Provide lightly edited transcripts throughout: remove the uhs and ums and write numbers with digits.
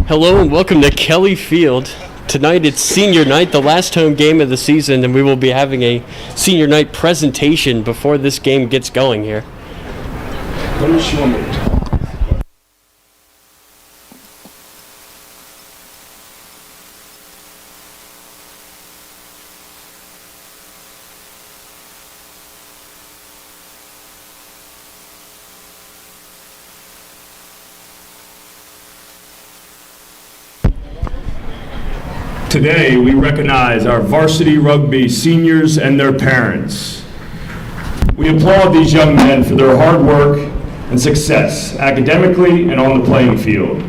Hello and welcome to Kelly Field. Tonight it's senior night, the last home game of the season, and we will be having a senior night presentation before this game gets going here. What does she want me to talk? Today, we recognize our Varsity Rugby seniors and their parents. We applaud these young men for their hard work and success academically and on the playing field.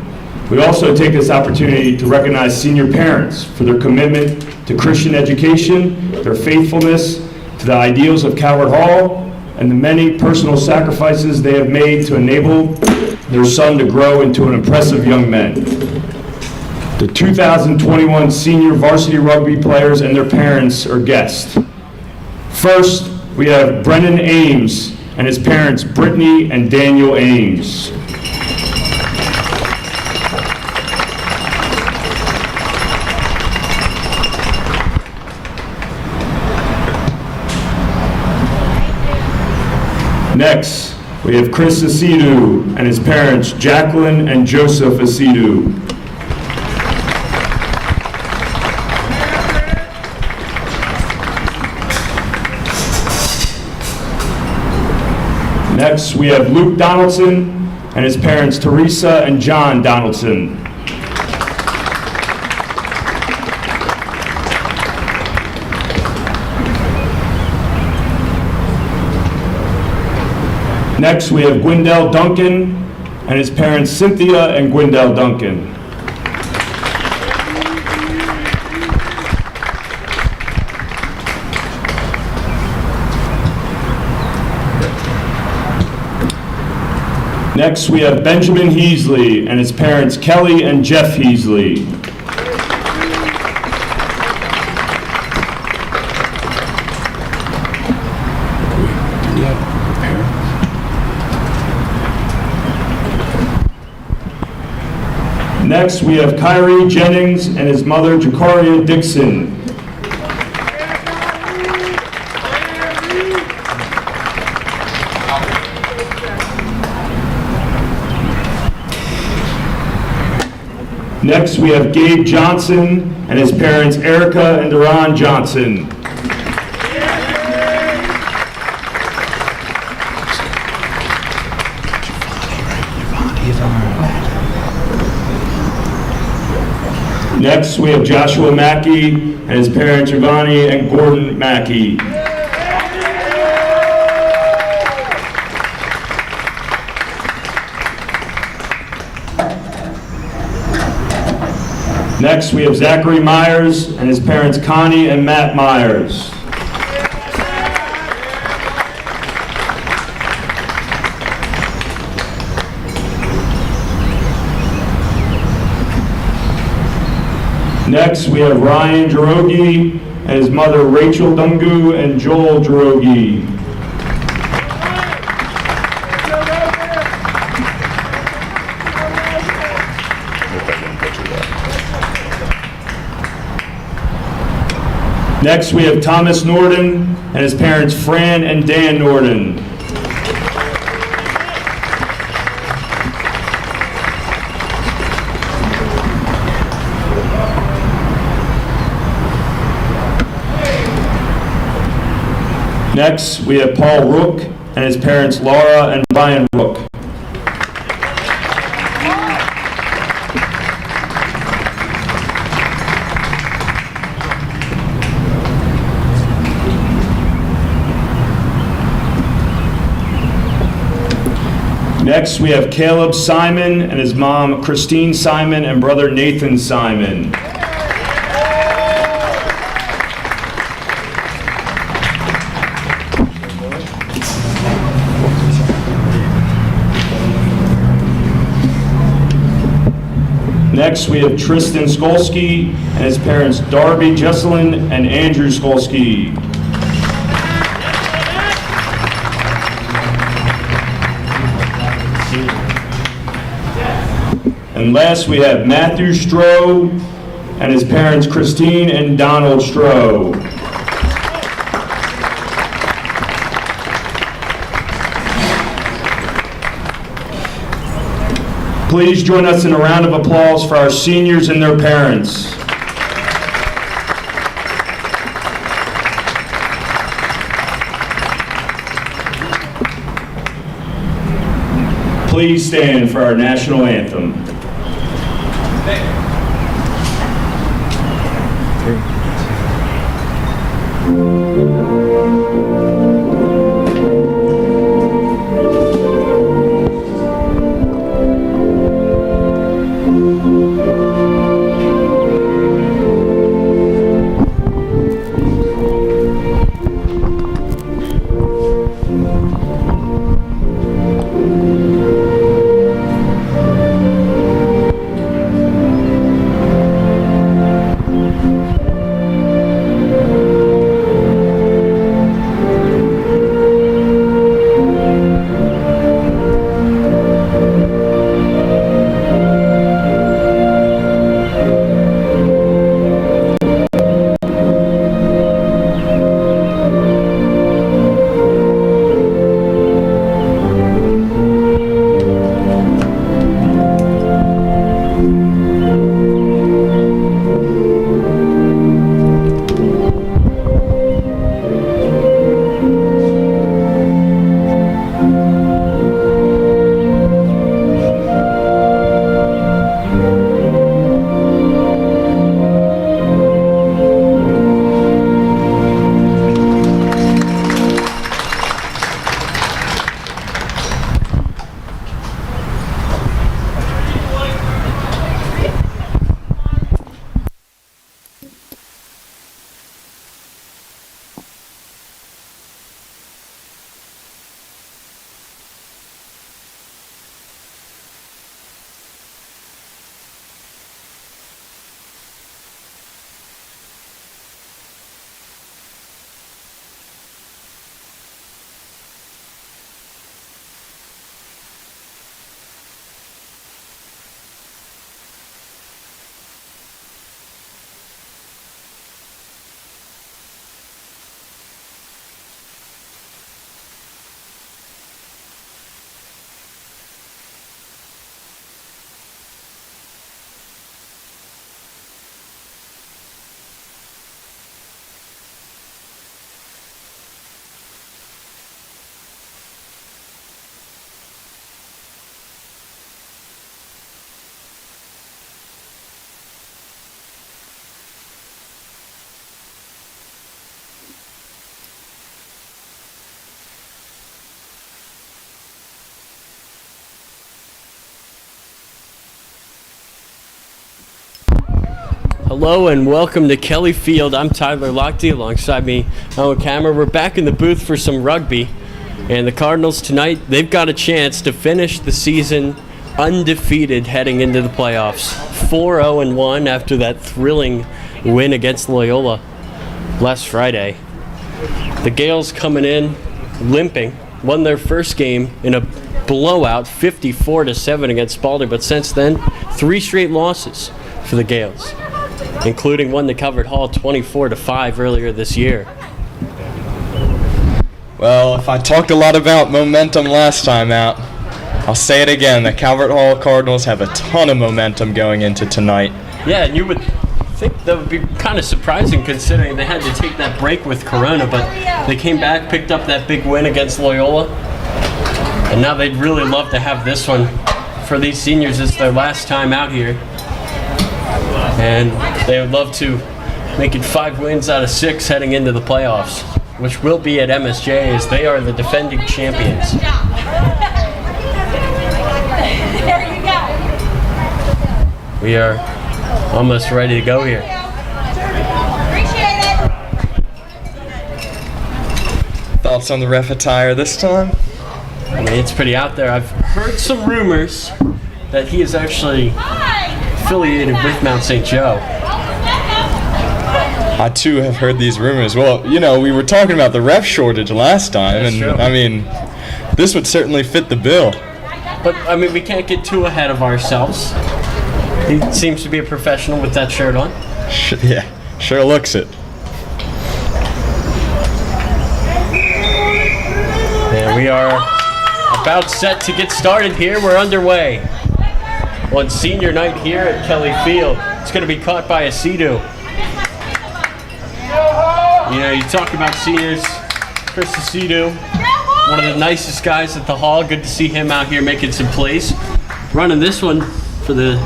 We also take this opportunity to recognize senior parents for their commitment to Christian education, their faithfulness to the ideals of Calvert Hall, and the many personal sacrifices they have made to enable their son to grow into an impressive young man. The 2021 senior varsity rugby players and their parents are guests. First, we have Brendan Ames and his parents, Brittany and Daniel Ames. Next, we have Chris Asidu and his parents, Jacqueline and Joseph Asidu. Next, we have Luke Donaldson and his parents, Teresa and John Donaldson. Next, we have Gwendell Duncan and his parents, Cynthia and Gwendell Duncan. Next, we have Benjamin Heasley and his parents, Kelly and Jeff Heasley. Next, we have Kyrie Jennings and his mother, Jacaria Dixon. Next, we have Gabe Johnson and his parents, Erica and Deron Johnson. Next, we have Joshua Mackey and his parents, Giovanni and Gordon Mackey. Next, we have Zachary Myers and his parents, Connie and Matt Myers. Next, we have Ryan Jirogi and his mother, Rachel Dungu and Joel Jirogi. Next, we have Thomas Norden and his parents, Fran and Dan Norden. Next, we have Paul Rook and his parents, Laura and Brian Rook. Next, we have Caleb Simon and his mom, Christine Simon, and brother Nathan Simon. Next, we have Tristan Skolsky and his parents, Darby Jesselyn and Andrew Skolsky. And last, we have Matthew Stroh and his parents, Christine and Donald Stroh. Please join us in a round of applause for our seniors and their parents. Please stand for our national anthem. Hello and welcome to Kelly Field. I'm Tyler Lochte. Alongside me on camera, we're back in the booth for some rugby. And the Cardinals tonight, they've got a chance to finish the season undefeated heading into the playoffs. 4-0-1 after that thrilling win against Loyola last Friday. The Gales coming in limping, won their first game in a blowout 54-7 against Spalding, but since then 3 straight losses for the Gales, including one to Calvert Hall 24-5 earlier this year. Well, if I talked a lot about momentum last time out, I'll say it again. The Calvert Hall Cardinals have a ton of momentum going into tonight. Yeah, and you would think that would be kind of surprising considering they had to take that break with Corona, but they came back, picked up that big win against Loyola, and now they'd really love to have this one for these seniors. It's their last time out here, and they would love to make it 5 wins out of 6 heading into the playoffs, which will be at MSJ as they are the defending champions. We are almost ready to go here. Thoughts on the ref attire this time? I mean, it's pretty out there. I've heard some rumors that he is actually affiliated with Mount St. Joe. I too have heard these rumors. Well, you know, we were talking about the ref shortage last time, That's and true. I mean, this would certainly fit the bill. But, I mean, we can't get too ahead of ourselves. He seems to be a professional with that shirt on. Yeah, sure looks it. And we are about set to get started here. We're underway on senior night here at Kelly Field. It's going to be caught by Asidu. You know, you talk about seniors, Chris Asidu, one of the nicest guys at the hall. Good to see him out here making some plays. Running this one for the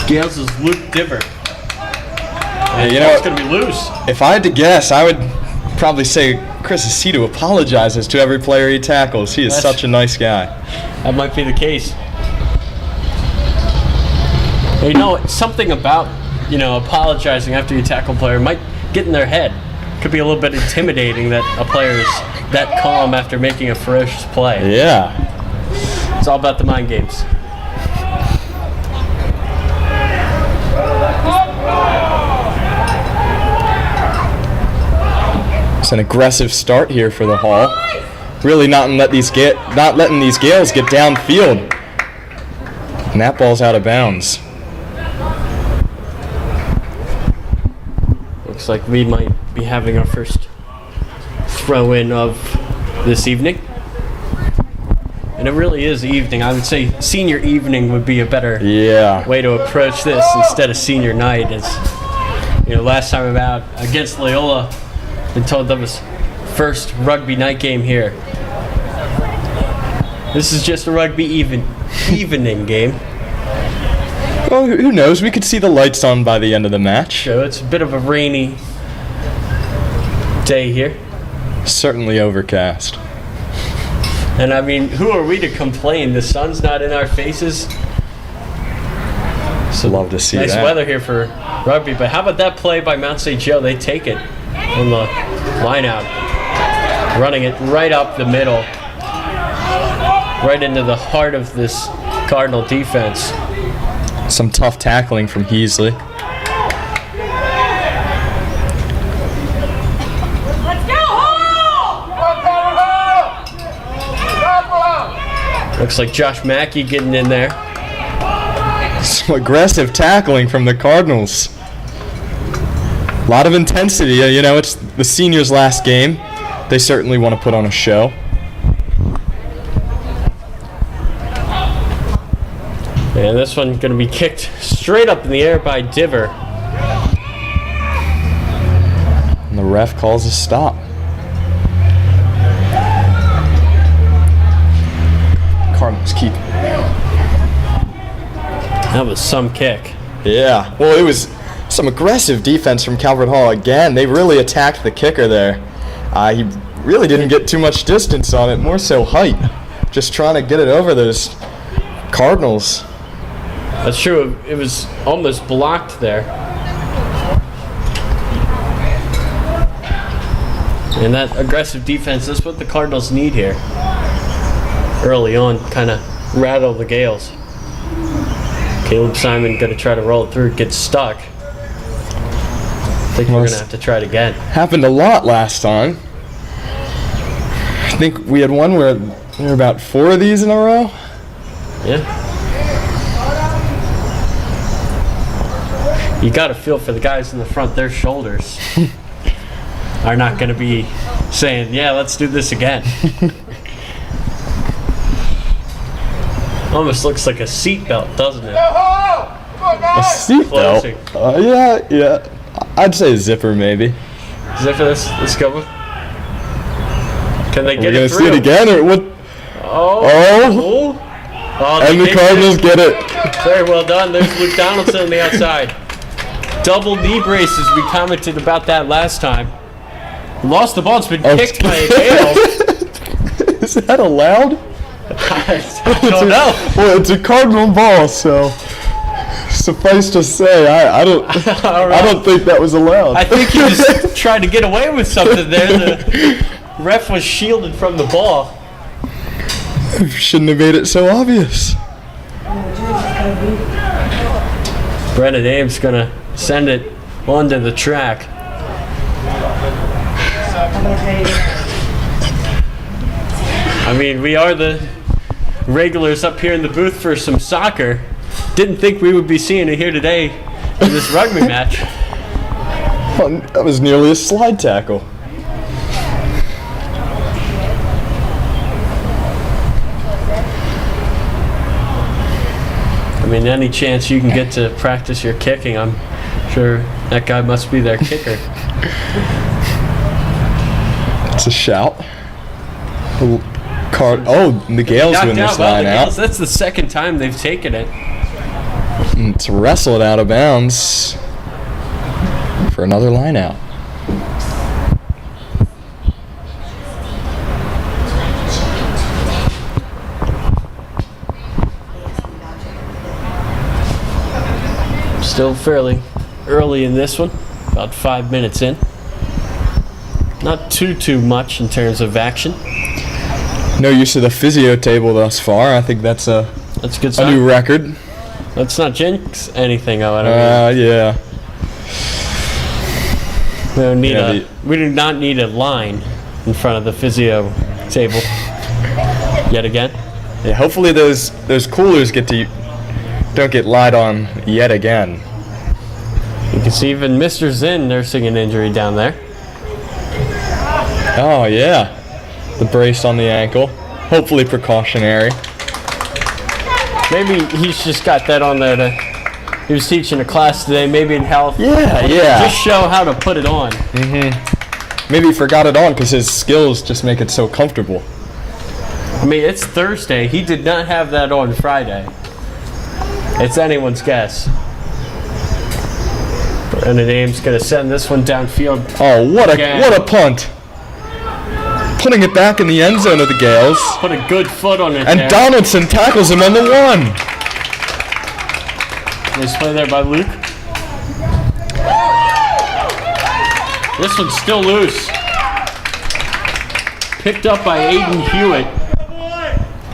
Gales is Luke Diver. And you know, it's going to be loose. If I had to guess, I would probably say Chris Asidu apologizes to every player he tackles. He is such a nice guy. That might be the case. You know, something about, apologizing after you tackle a player might get in their head. Could be a little bit intimidating that a player is that calm after making a ferocious play. Yeah. It's all about the mind games. It's an aggressive start here for the Hall. Really not letting these Gales get downfield. And that ball's out of bounds. Looks like we might be having our first throw-in of this evening. And it really is evening. I would say senior evening would be a better way to approach this instead of senior night. As last time I'm out against Loyola, been told that was first rugby night game here. This is just a rugby evening game. Well, who knows? We could see the lights on by the end of the match. So it's a bit of a rainy day here. Certainly overcast. And I mean, who are we to complain? The sun's not in our faces. So love to see nice that. Weather here for rugby, but how about that play by Mount St. Joe? They take it on the line out, running it right up the middle, right into the heart of this Cardinal defense. Some tough tackling from Heasley. Looks like Josh Mackey getting in there. Some aggressive tackling from the Cardinals. A lot of intensity. It's the seniors' last game. They certainly want to put on a show. And this one going to be kicked straight up in the air by Diver. And the ref calls a stop. Cardinals keep. That was some kick. Yeah. Well, it was some aggressive defense from Calvert Hall again. They really attacked the kicker there. He really didn't get too much distance on it, more so height. Just trying to get it over those Cardinals. That's true. It was almost blocked there. And that aggressive defense, that's what the Cardinals need here. Early on, kind of rattle the Gales. Caleb Simon going to try to roll it through, get stuck. I think we're going to have to try it again. Happened a lot last time. I think we had one where there were about 4 of these in a row. Yeah. You got to feel for the guys in the front. Their shoulders are not going to be saying, yeah, let's do this again. Almost looks like a seatbelt, doesn't it? A seatbelt? Yeah. I'd say a zipper, maybe. Zipper, let's go. Can they get it through? We're going to see it again, or what? Oh, and the Cardinals get it. Very well done. There's Luke Donaldson on the outside. Double knee braces. We commented about that last time. Lost the ball. It's been kicked by a Gale. Is that allowed? I don't know. Well, it's a Cardinal ball, so suffice to say, I don't think that was allowed. I think he just tried to get away with something there. The ref was shielded from the ball. Shouldn't have made it so obvious. Brennan Ames gonna send it onto the track. I mean, we are the regulars up here in the booth for some soccer. Didn't think we would be seeing it here today in this rugby match. Well, that was nearly a slide tackle. I mean, any chance you can get to practice your kicking, I'm sure that guy must be their kicker. It's a shout. The Gales win this line out. That's the second time they've taken it. And it's wrestled out of bounds for another line out. Still fairly early in this one, about 5 minutes in. Not too much in terms of action. No use of the physio table thus far. I think that's a good sign. new record. Let's not jinx anything, though. Yeah. We do not need a line in front of the physio table yet again. Yeah. Hopefully those coolers don't get lied on yet again. You can see even Mr. Zinn nursing an injury down there. Oh yeah, the brace on the ankle. Hopefully precautionary. Maybe he's just got that on there he was teaching a class today, maybe in health. Yeah. Just show how to put it on. Maybe he forgot it on because his skills just make it so comfortable. I mean, it's Thursday. He did not have that on Friday. It's anyone's guess. And Ames going to send this one downfield. Oh, what a punt. Putting it back in the end zone of the Gales. Put a good foot on it and there. Donaldson tackles him on the 1. Nice play there by Luke. This one's still loose. Picked up by Aiden Hewitt.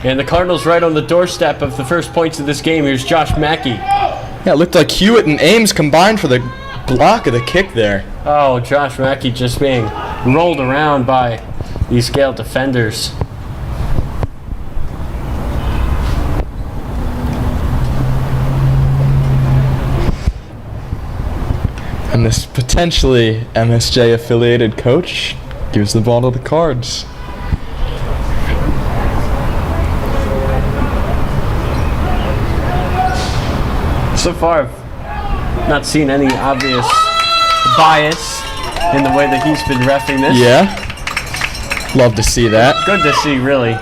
And the Cardinals right on the doorstep of the first points of this game. Here's Josh Mackey. Yeah, it looked like Hewitt and Ames combined for the block of the kick there. Oh, Josh Mackey just being rolled around by these Gale defenders. And this potentially MSJ affiliated coach gives the ball to the Cards. So far, I've not seen any obvious bias in the way that he's been reffing this. Yeah. Love to see that. Good to see, really.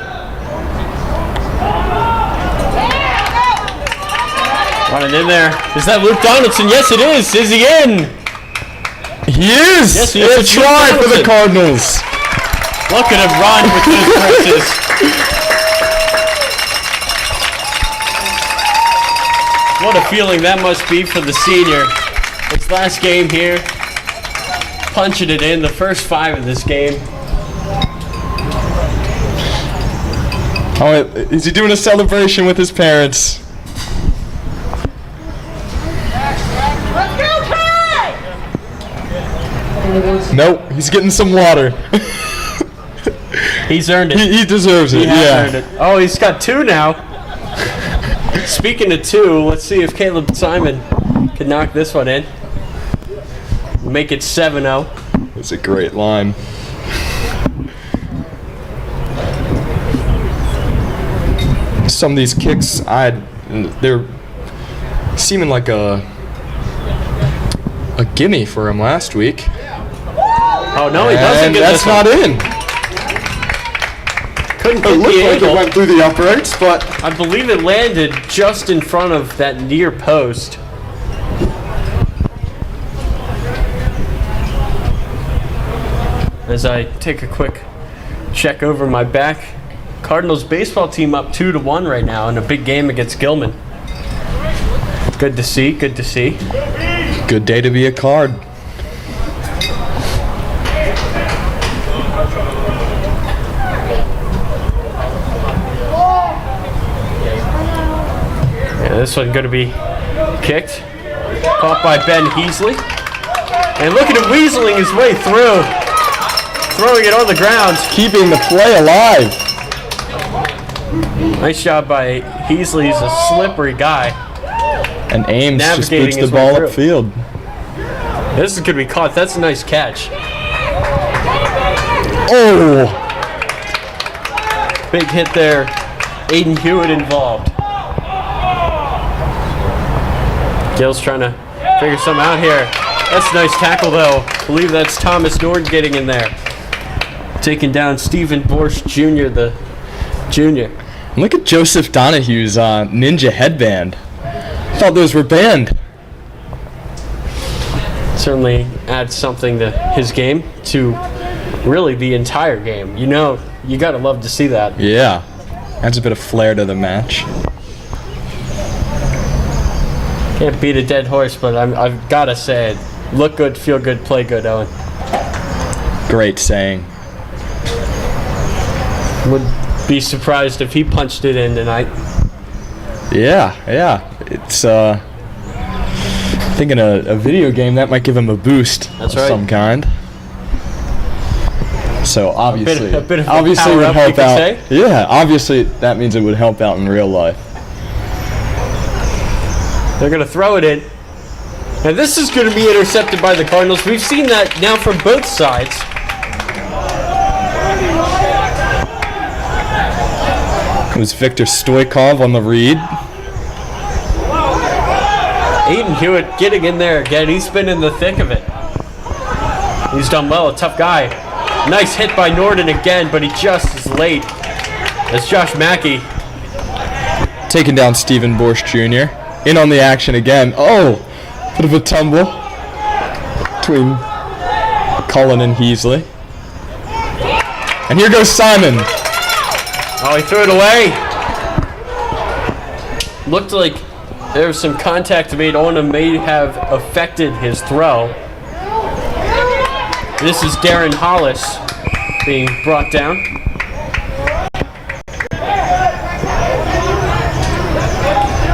Running in there. Is that Luke Donaldson? Yes, it is. Is he in? He is. Yes, he it's is. a try for the Cardinals. Look at him run with those braces. What a feeling that must be for the senior. It's last game here. Punching it in, the first 5 of this game. Oh, is he doing a celebration with his parents? Nope, he's getting some water. He's earned it. He deserves it, He has earned it. Oh, he's got 2 now. Speaking of 2, let's see if Caleb Simon can knock this one in. Make it 7-0. It's a great line. Some of these kicks, they're seeming like a gimme for him last week. Oh no, he doesn't get that's this one. not in. Couldn't It get looked the like angle. it went through the uprights, but I believe it landed just in front of that near post. As I take a quick check over my back, Cardinals baseball team up 2-1 right now in a big game against Gilman. Good to see, good to see. good day to be a Card. Yeah, this one going to be kicked. Caught by Ben Heasley. And look at him weaseling his way through. Throwing it on the ground. Keeping the play alive. Nice job by Heasley. He's a slippery guy. And Ames just navigating boots the his ball way through. upfield. This is going to be caught. That's a nice catch. Oh! Big hit there. Aiden Hewitt involved. Gill's trying to figure something out here. That's a nice tackle, though. I believe that's Thomas Nord getting in there. Taking down Stephen Borsch Jr., the junior. Look at Joseph Donahue's ninja headband. I thought those were banned. Certainly adds something to his game, to really the entire game. You know, you got to love to see that. Yeah. Adds a bit of flair to the match. Can't beat a dead horse, but I've got to say it. Look good, feel good, play good, Owen. Great saying. Would be surprised if he punched it in tonight. Yeah. It's thinking a video game that might give him a boost That's of right. some kind. So obviously, a bit of a obviously would power-up, you help could out. say. Yeah, obviously that means it would help out in real life. They're going to throw it in. And this is going to be intercepted by the Cardinals. We've seen that now from both sides. It was Victor Stoikov on the read. Aiden Hewitt getting in there again. He's been in the thick of it. He's done well, a tough guy. Nice hit by Norden again, but he just is late. That's Josh Mackey. Taking down Stephen Borsch Jr. In on the action again. Oh, bit of a tumble between Cullen and Heasley. And here goes Simon. Oh, he threw it away. Looked like there was some contact made on him, may have affected his throw. This is Darren Hollis being brought down.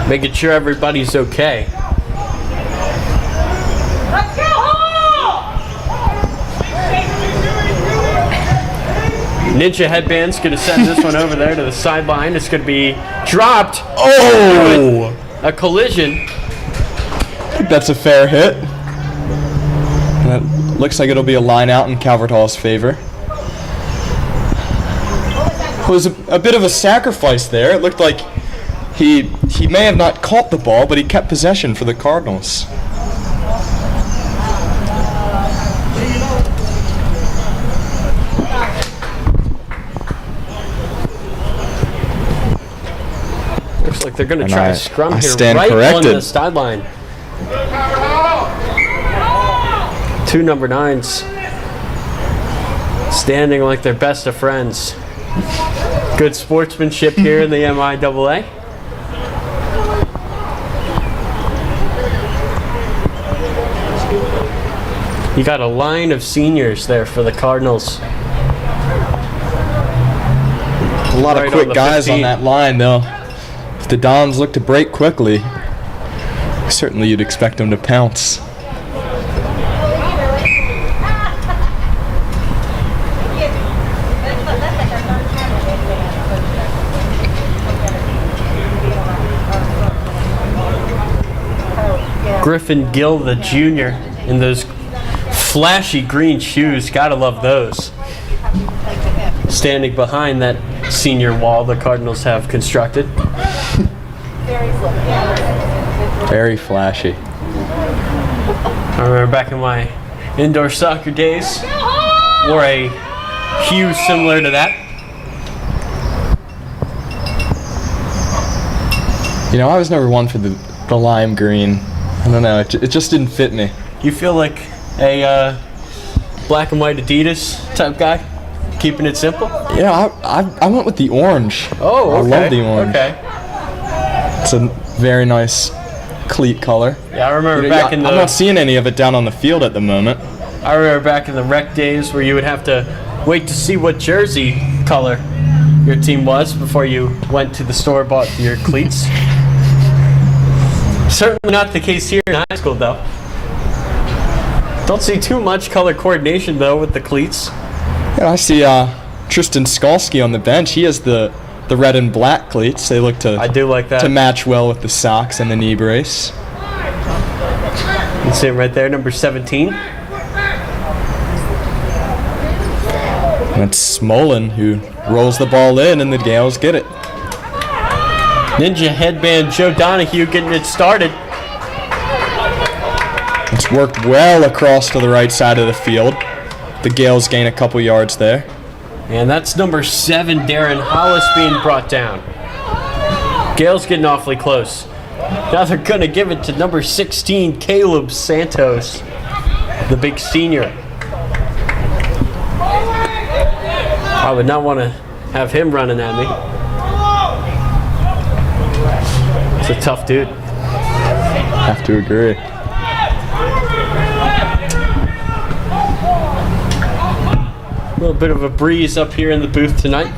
Making sure everybody's okay. Let's go home! Ninja Headband's going to send this one over there to the sideline. It's going to be dropped. Oh! A collision. I think that's a fair hit. And that looks like it'll be a line out in Calvert Hall's favor. It was a bit of a sacrifice there. It looked like he may have not caught the ball, but he kept possession for the Cardinals. Looks like they're going to And try I- a scrum I here stand right on corrected. the sideline. Two number 9s standing like they're best of friends. Good sportsmanship here in the MIAA. You got a line of seniors there for the Cardinals. A lot Right of on quick the guys 15. on that line, though. If the Dons look to break quickly, certainly you'd expect them to pounce. Griffin Gill, the junior, in those flashy green shoes. Gotta love those. Standing behind that senior wall the Cardinals have constructed. Very flashy. I remember back in my indoor soccer days, wore a hue similar to that. You know, I was never one for the lime green. I don't know, it just didn't fit me. You feel like a black and white Adidas type guy? Keeping it simple? Yeah, I went with the orange. Oh, okay. I love the orange. Okay. It's a very nice cleat color. Yeah, I remember You know, back in I'm not the seeing any of it down on the field at the moment. rec days where you would have to wait to see what jersey color your team was before you went to the store, bought your cleats. Certainly not the case here in high school, though. Don't see too much color coordination, though, with the cleats. Yeah, I see Tristan Skalski on the bench. He has the red and black cleats. They look I to do like that. match well with the socks and the knee brace. You see him right there, number 17. That's Smolin who rolls the ball in, and the Gales get it. Ninja headband Joe Donahue getting it started. It's worked well across to the right side of the field. The Gales gain a couple yards there. And that's number 7, Darren Hollis, being brought down. Gales getting awfully close. Now they're going to give it to number 16, Caleb Santos, the big senior. I would not want to have him running at me. It's a tough dude. Have to agree. A little bit of a breeze up here in the booth tonight.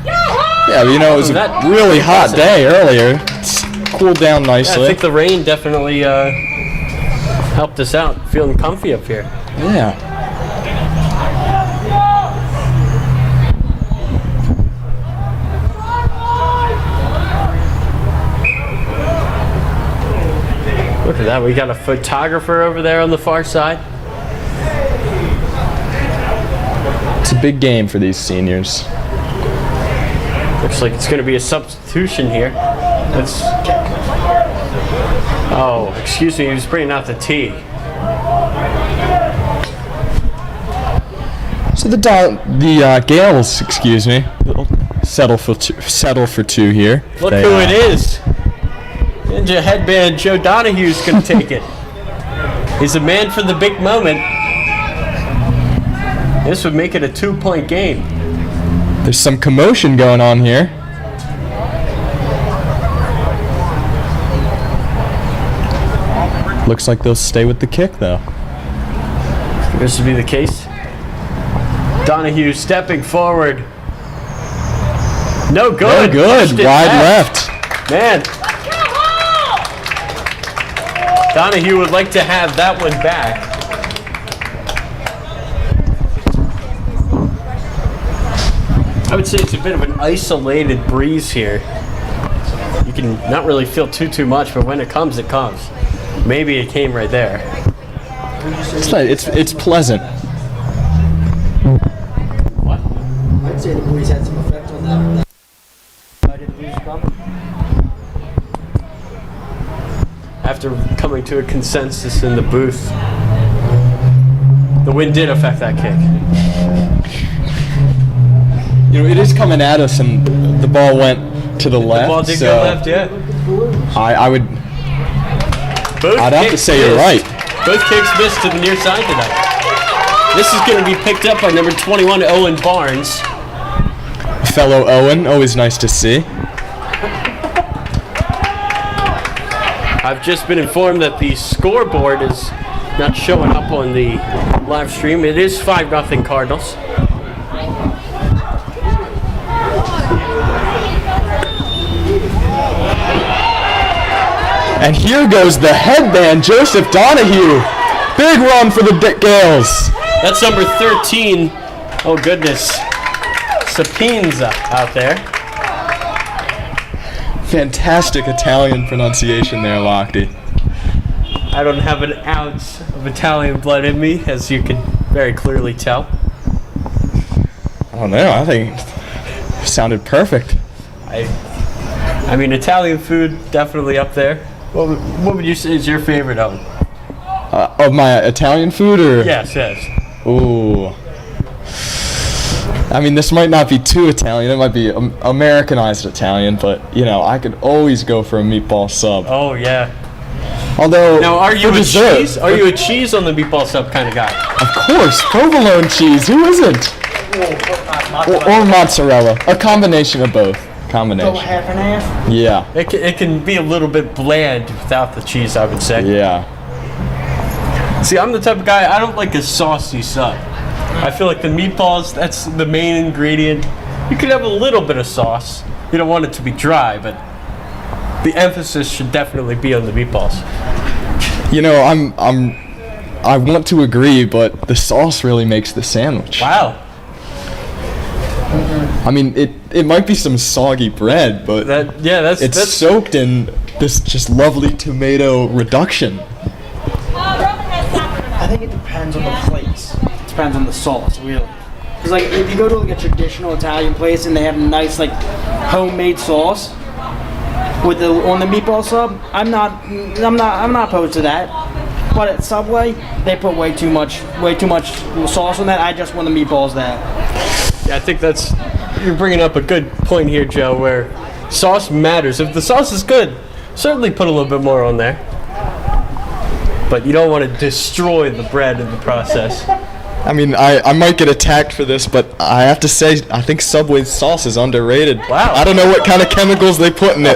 Yeah, you know, it was a really hot day earlier. It's cooled down nicely. Yeah, I think the rain definitely helped us out. Feeling comfy up here. Yeah. Look at that. We got a photographer over there on the far side. It's a big game for these seniors. Looks like it's going to be a substitution here. Oh, excuse me. He was bringing out the tea. So the Gales, excuse me, will settle for two here. Look who it is. Ninja headband Joe Donahue's going to take it. He's a man for the big moment. This would make it a 2-point game. There's some commotion going on here. Looks like they'll stay with the kick, though. This would be the case. Donahue stepping forward. No good. No good. Pushed it Wide left. left. Man. Donahue would like to have that one back. I would say it's a bit of an isolated breeze here. You can not really feel too much, but when it comes, it comes. Maybe it came right there. It's pleasant. What? I'd say the breeze had some effect on that. Why did the breeze come? After coming to a consensus in the booth, the wind did affect that kick. You know, it is coming at us, and the ball went to the left. The ball did so go left, yeah. I'd have to say you're right. Both kicks missed to the near side tonight. This is going to be picked up by number 21, Owen Barnes. Fellow Owen, always nice to see. I've just been informed that the scoreboard is not showing up on the live stream. It is 5-0 Cardinals. And here goes the headband, Joseph Donahue. Big run for the Gales. That's number 13. Oh, goodness. Sapinza out there. Fantastic Italian pronunciation there, Lochte. I don't have an ounce of Italian blood in me, as you can very clearly tell. I don't know. I think it sounded perfect. I mean, Italian food, definitely up there. What would you say is your favorite of them? Of my Italian food, or? Yes. Ooh. I mean, this might not be too Italian. It might be Americanized Italian, but, you know, I could always go for a meatball sub. Oh, yeah. Although, Now, are you for a dessert, cheese? Are you a cheese on the meatball sub kind of guy? Of course, provolone cheese. Who isn't? Or mozzarella. A combination of both. Combination. Go half and half? Yeah. It can be a little bit bland without the cheese, I would say. Yeah. See, I'm the type of guy, I don't like a saucy sub. I feel like the meatballs, that's the main ingredient. You could have a little bit of sauce. You don't want it to be dry, but the emphasis should definitely be on the meatballs. You know, I want to agree, but the sauce really makes the sandwich. Wow. I mean, it might be some soggy bread, but it's soaked in this just lovely tomato reduction. depends on the place. It depends on the sauce, really. Because like if you go to like a traditional Italian place and they have nice like homemade sauce with on the meatball sub, I'm not opposed to that. But at Subway, they put way too much sauce on that. I just want the meatballs there. Yeah, I think you're bringing up a good point here, Joe, where sauce matters. If the sauce is good, certainly put a little bit more on there. But you don't want to destroy the bread in the process. I mean, I might get attacked for this, but I have to say, I think Subway's sauce is underrated. Wow. I don't know what kind of chemicals they put in it,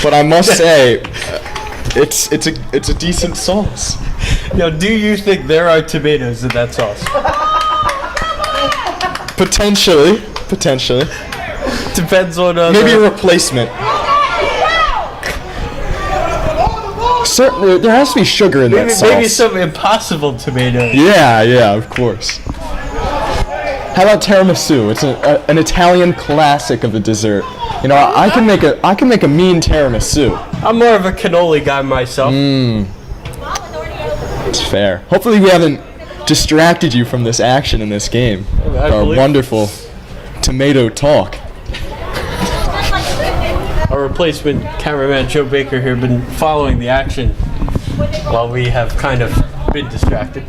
but I must say, it's a decent sauce. Now, do you think there are tomatoes in that sauce? Potentially. Depends on Maybe a replacement. Certainly, there has to be sugar in that sauce. Maybe some impossible tomatoes. Yeah, of course. How about tiramisu? It's an Italian classic of a dessert. You know, I can make a mean tiramisu. I'm more of a cannoli guy myself. It's fair. Hopefully we haven't distracted you from this action in this game. Our wonderful tomato talk. Our replacement cameraman Joe Baker here been following the action while we have kind of been distracted.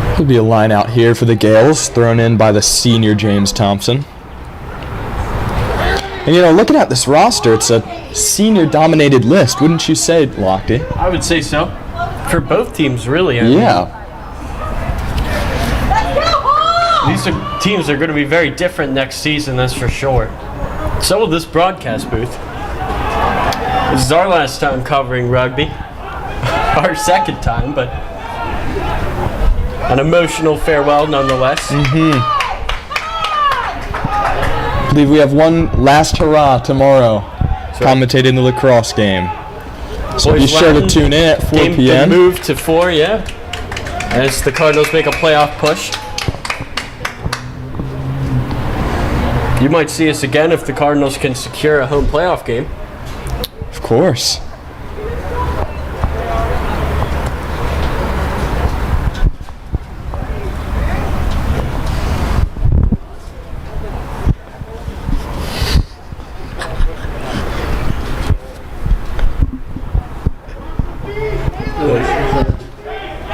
There'll be a line out here for the Gales, thrown in by the senior James Thompson. And you know, looking at this roster, it's a senior-dominated list, wouldn't you say, Lochte? I would say so. For both teams, really. I mean, these teams are going to be very different next season, that's for sure. So will this broadcast booth. This is our last time covering rugby. Our second time, but an emotional farewell nonetheless. I believe we have one last hurrah tomorrow, commentating the lacrosse game. So be sure to tune in at 4 Game p.m. Move to 4, yeah. As the Cardinals make a playoff push. You might see us again if the Cardinals can secure a home playoff game. Of course.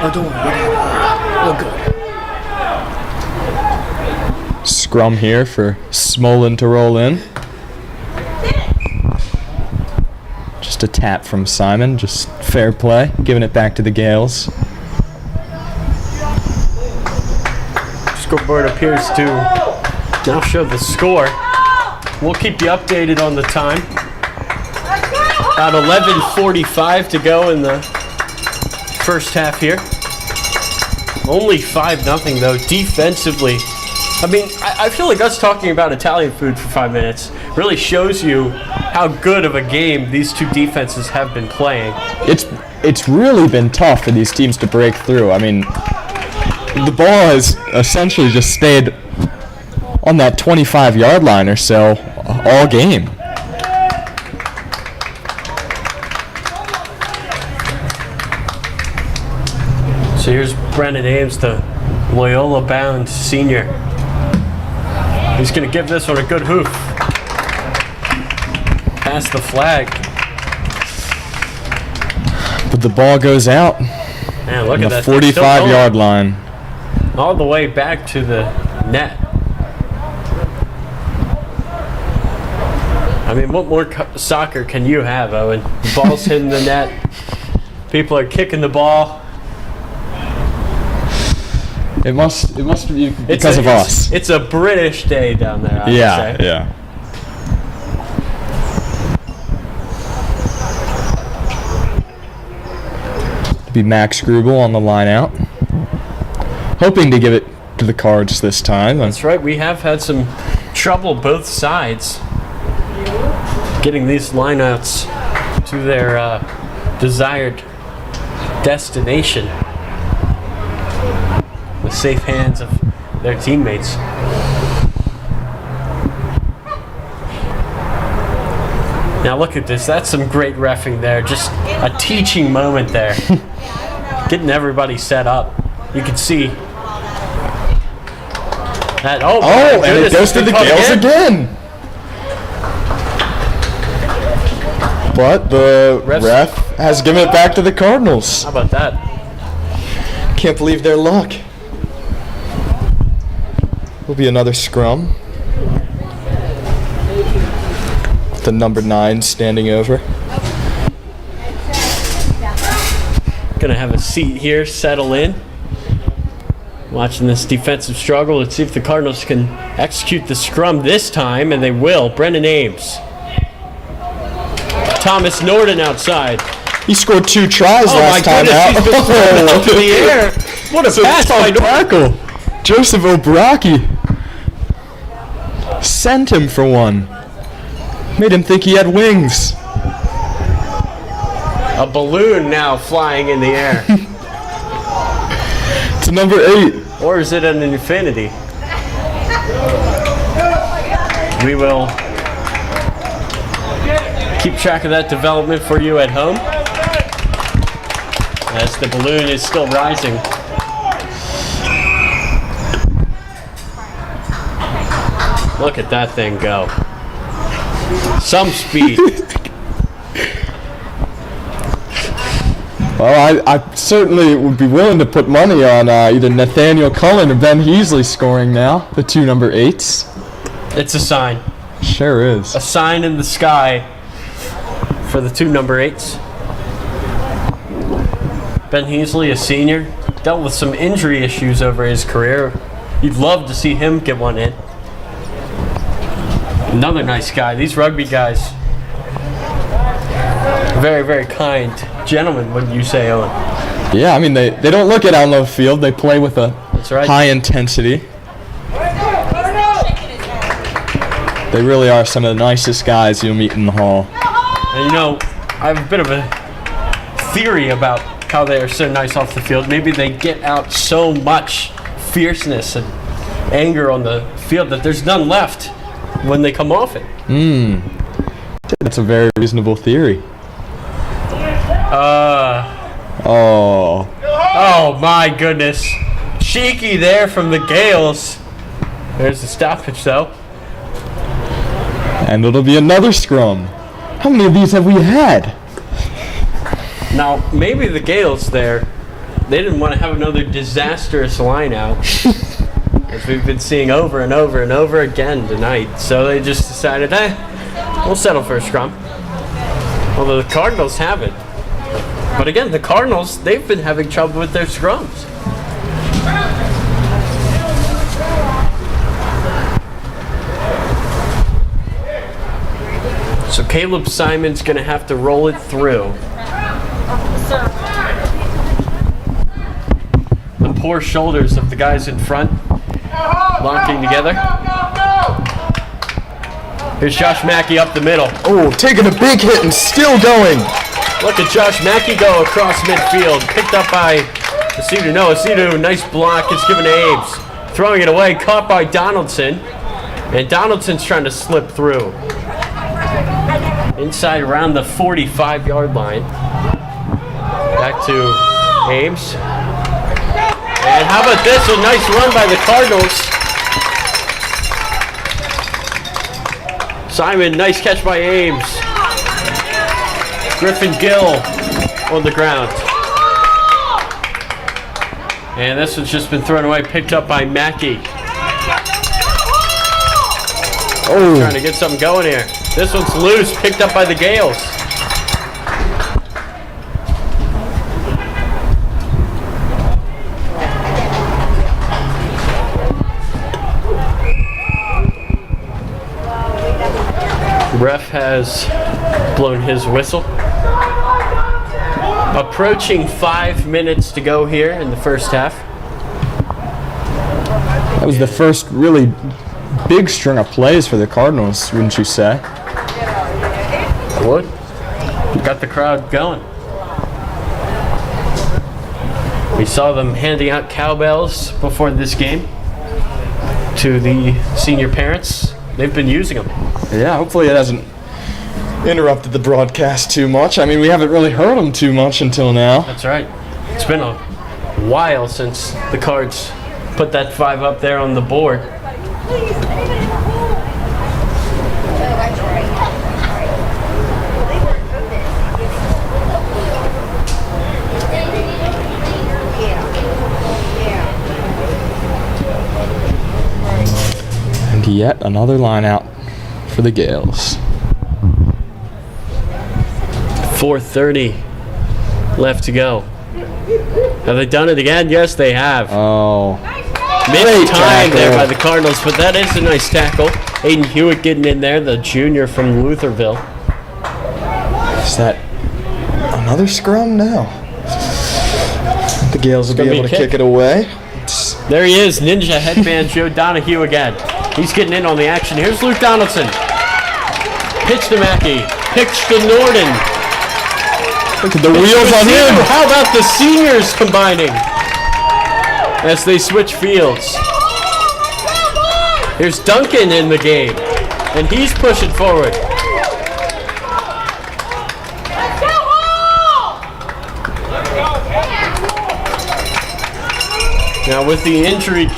Oh, don't worry. Oh, good. Scrum here for Smolin to roll in. Just a tap from Simon, just fair play, giving it back to the Gales. Scoreboard appears to now show the score. We'll keep you updated on the time. About 11:45 to go in the first half here. Only 5-0 though, defensively. I mean, I feel like us talking about Italian food for 5 minutes really shows you how good of a game these two defenses have been playing. It's really been tough for these teams to break through. I mean, the ball has essentially just stayed on that 25-yard line or so all game. So here's Brennan Ames, the Loyola-bound senior. He's going to give this one a good hoof. Past the flag. But the ball goes out Man, look on at the that. 45-yard line. All the way back to the net. I mean, what more soccer can you have, Owen? The ball's hitting the net. People are kicking the ball. It must be because of us. It's a British day down there, I would say. Yeah. It'll be Max Grubel on the line out. Hoping to give it to the Cards this time. That's right. We have had some trouble both sides getting these lineouts to their desired destination. The safe hands of their teammates. Now look at this. That's some great reffing there. Just a teaching moment there. Getting everybody set up. You can see that. Oh, Oh, and it goes to the Gales again. But the ref has given it back to the Cardinals. How about that? Can't believe their luck. Will be another scrum. The number 9 standing over. Gonna have a seat here, settle in. Watching this defensive struggle. Let's see if the Cardinals can execute the scrum this time, and they will. Brendan Ames. Thomas Norden outside. He scored 2 tries Oh my last time goodness, out. he's been thrown up in the air. What a pass by tackle. Joseph Obraki sent him for one. Made him think he had wings. A balloon now flying in the air. To number 8. Or is it an infinity? We will keep track of that development for you at home, as the balloon is still rising. Look at that thing go. Some speed. Well, I certainly would be willing to put money on either Nathaniel Cullen or Ben Heasley scoring now, the 2 number 8s. It's a sign. Sure is. A sign in the sky for the 2 number 8s. Ben Heasley, a senior, dealt with some injury issues over his career. You'd love to see him get one in. Another nice guy. These rugby guys, very, very kind gentlemen, wouldn't you say, Owen? Yeah, I mean, they don't look at Alno Field. They play with a That's right. high intensity. They really are some of the nicest guys you'll meet in the hall. And you know, I have a bit of a theory about how they are so nice off the field. Maybe they get out so much fierceness and anger on the field that there's none left when they come off it. That's a very reasonable theory. Oh my goodness. Cheeky there from the Gales. There's the stoppage though. And it'll be another scrum. How many of these have we had? Now, maybe the Gales there, they didn't want to have another disastrous line out, as we've been seeing over and over and over again tonight. So they just decided, we'll settle for a scrum. Although the Cardinals haven't. But again, the Cardinals, they've been having trouble with their scrums. So Caleb Simon's going to have to roll it through. The poor shoulders of the guys in front locking together. Here's Josh Mackey up the middle. Oh, taking a big hit and still going. Look at Josh Mackey go across midfield. Picked up by Asidu. No, Asidu, nice block. It's given to Ames. Throwing it away, caught by Donaldson. And Donaldson's trying to slip through. Inside around the 45-yard line. Back to Ames. And how about this? A nice run by the Cardinals. Simon, nice catch by Ames. Griffin Gill on the ground. And this one's just been thrown away, picked up by Mackey. Oh, Trying to get something going here. This one's loose, picked up by the Gales. Ref has blown his whistle. Approaching 5 minutes to go here in the first half. that was the first really big string of plays for the Cardinals, wouldn't you say? I would. Got the crowd going. We saw them handing out cowbells before this game to the senior parents. They've been using them. Yeah, hopefully it hasn't interrupted the broadcast too much. I mean, we haven't really heard him too much until now. That's right. It's been a while since the Cards put that 5 up there on the board. And yet another line out for the Gales. 4:30 left to go. Have they done it again? Yes, they have. Oh. Mid-time there by the Cardinals, but that is a nice tackle. Aiden Hewitt getting in there, the junior from Lutherville. Is that another scrum now? The Gales will be able to kick it away. There he is, Ninja Headband Joe Donahue again. He's getting in on the action. Here's Luke Donaldson. Pitch to Mackey. Pitch to Norden. Look at the wheels on him. How about the seniors combining as they switch fields? Here's Duncan in the game, and he's pushing forward. Now with the injury,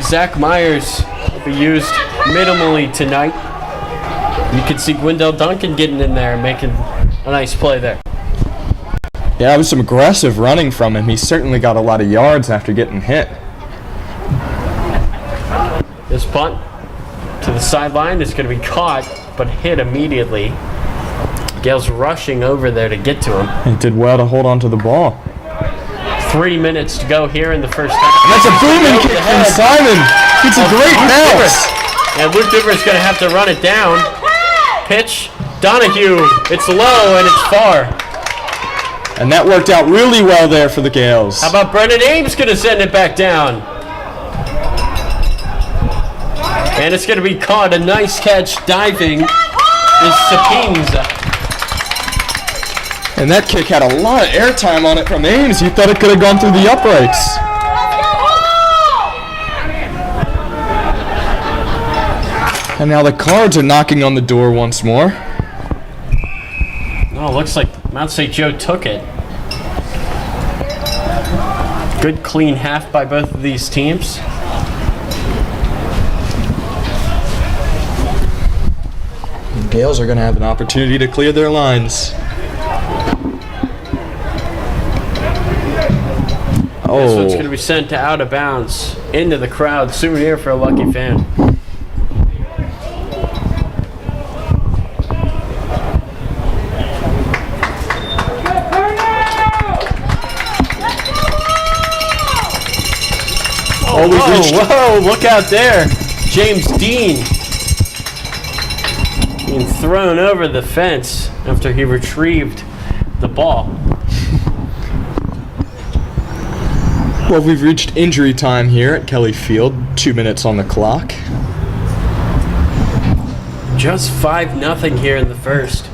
Zach Myers will be used minimally tonight. You can see Gwendell Duncan getting in there and making a nice play there. Yeah, that was some aggressive running from him. He certainly got a lot of yards after getting hit. This punt to the sideline is going to be caught, but hit immediately. Gales rushing over there to get to him. He did well to hold on to the ball. 3 minutes to go here in the first half. And that's a booming kick from Simon. It's a great pass. And Luke Diver's going to have to run it down. Pitch, Donahue. It's low and it's far. And that worked out really well there for the Gales. How about Brendan Ames going to send it back down? And it's going to be caught. A nice catch diving is Sapinza. And that kick had a lot of airtime on it from Ames. You thought it could have gone through the uprights. And now the Cards are knocking on the door once more. Oh, looks like Mount St. Joe took it. Good clean half by both of these teams. The Gales are going to have an opportunity to clear their lines. This one's going to be sent to out of bounds into the crowd. Souvenir for a lucky fan. Whoa, look out there. James Dean being thrown over the fence after he retrieved the ball. Well, we've reached injury time here at Kelly Field. 2 minutes on the clock. Just 5-0 here in the first.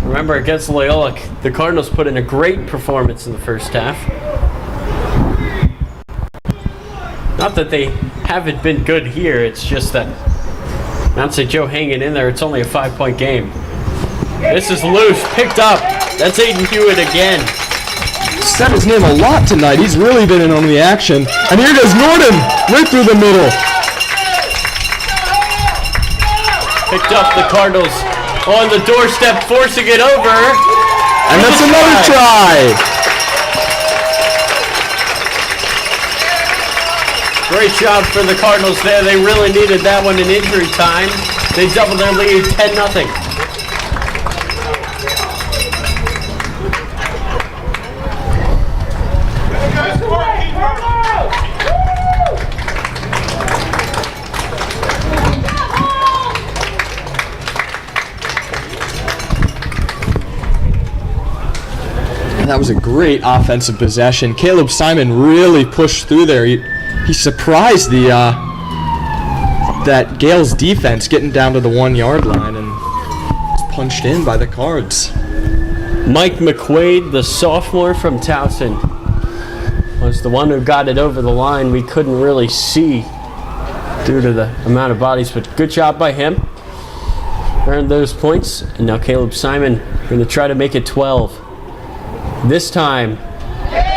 Remember, against Loyola, the Cardinals put in a great performance in the first half. Not that they haven't been good here, it's just that Mount St. Joe hanging in there. It's only a 5-point game. This is loose, picked up. That's Aiden Hewitt again. Said his name a lot tonight. He's really been in on the action. And here goes Norden, right through the middle. Picked up the Cardinals on the doorstep, forcing it over. And that's another try. Great job for the Cardinals there. They really needed that one in injury time. They doubled their lead 10-0. That was a great offensive possession. Caleb Simon really pushed through there. He surprised the that Gales defense getting down to the 1 yard line and was punched in by the Cards. Mike McQuaid, the sophomore from Towson, was the one who got it over the line. We couldn't really see due to the amount of bodies, but good job by him. earned those points, and now Caleb Simon going to try to make it 12. This time,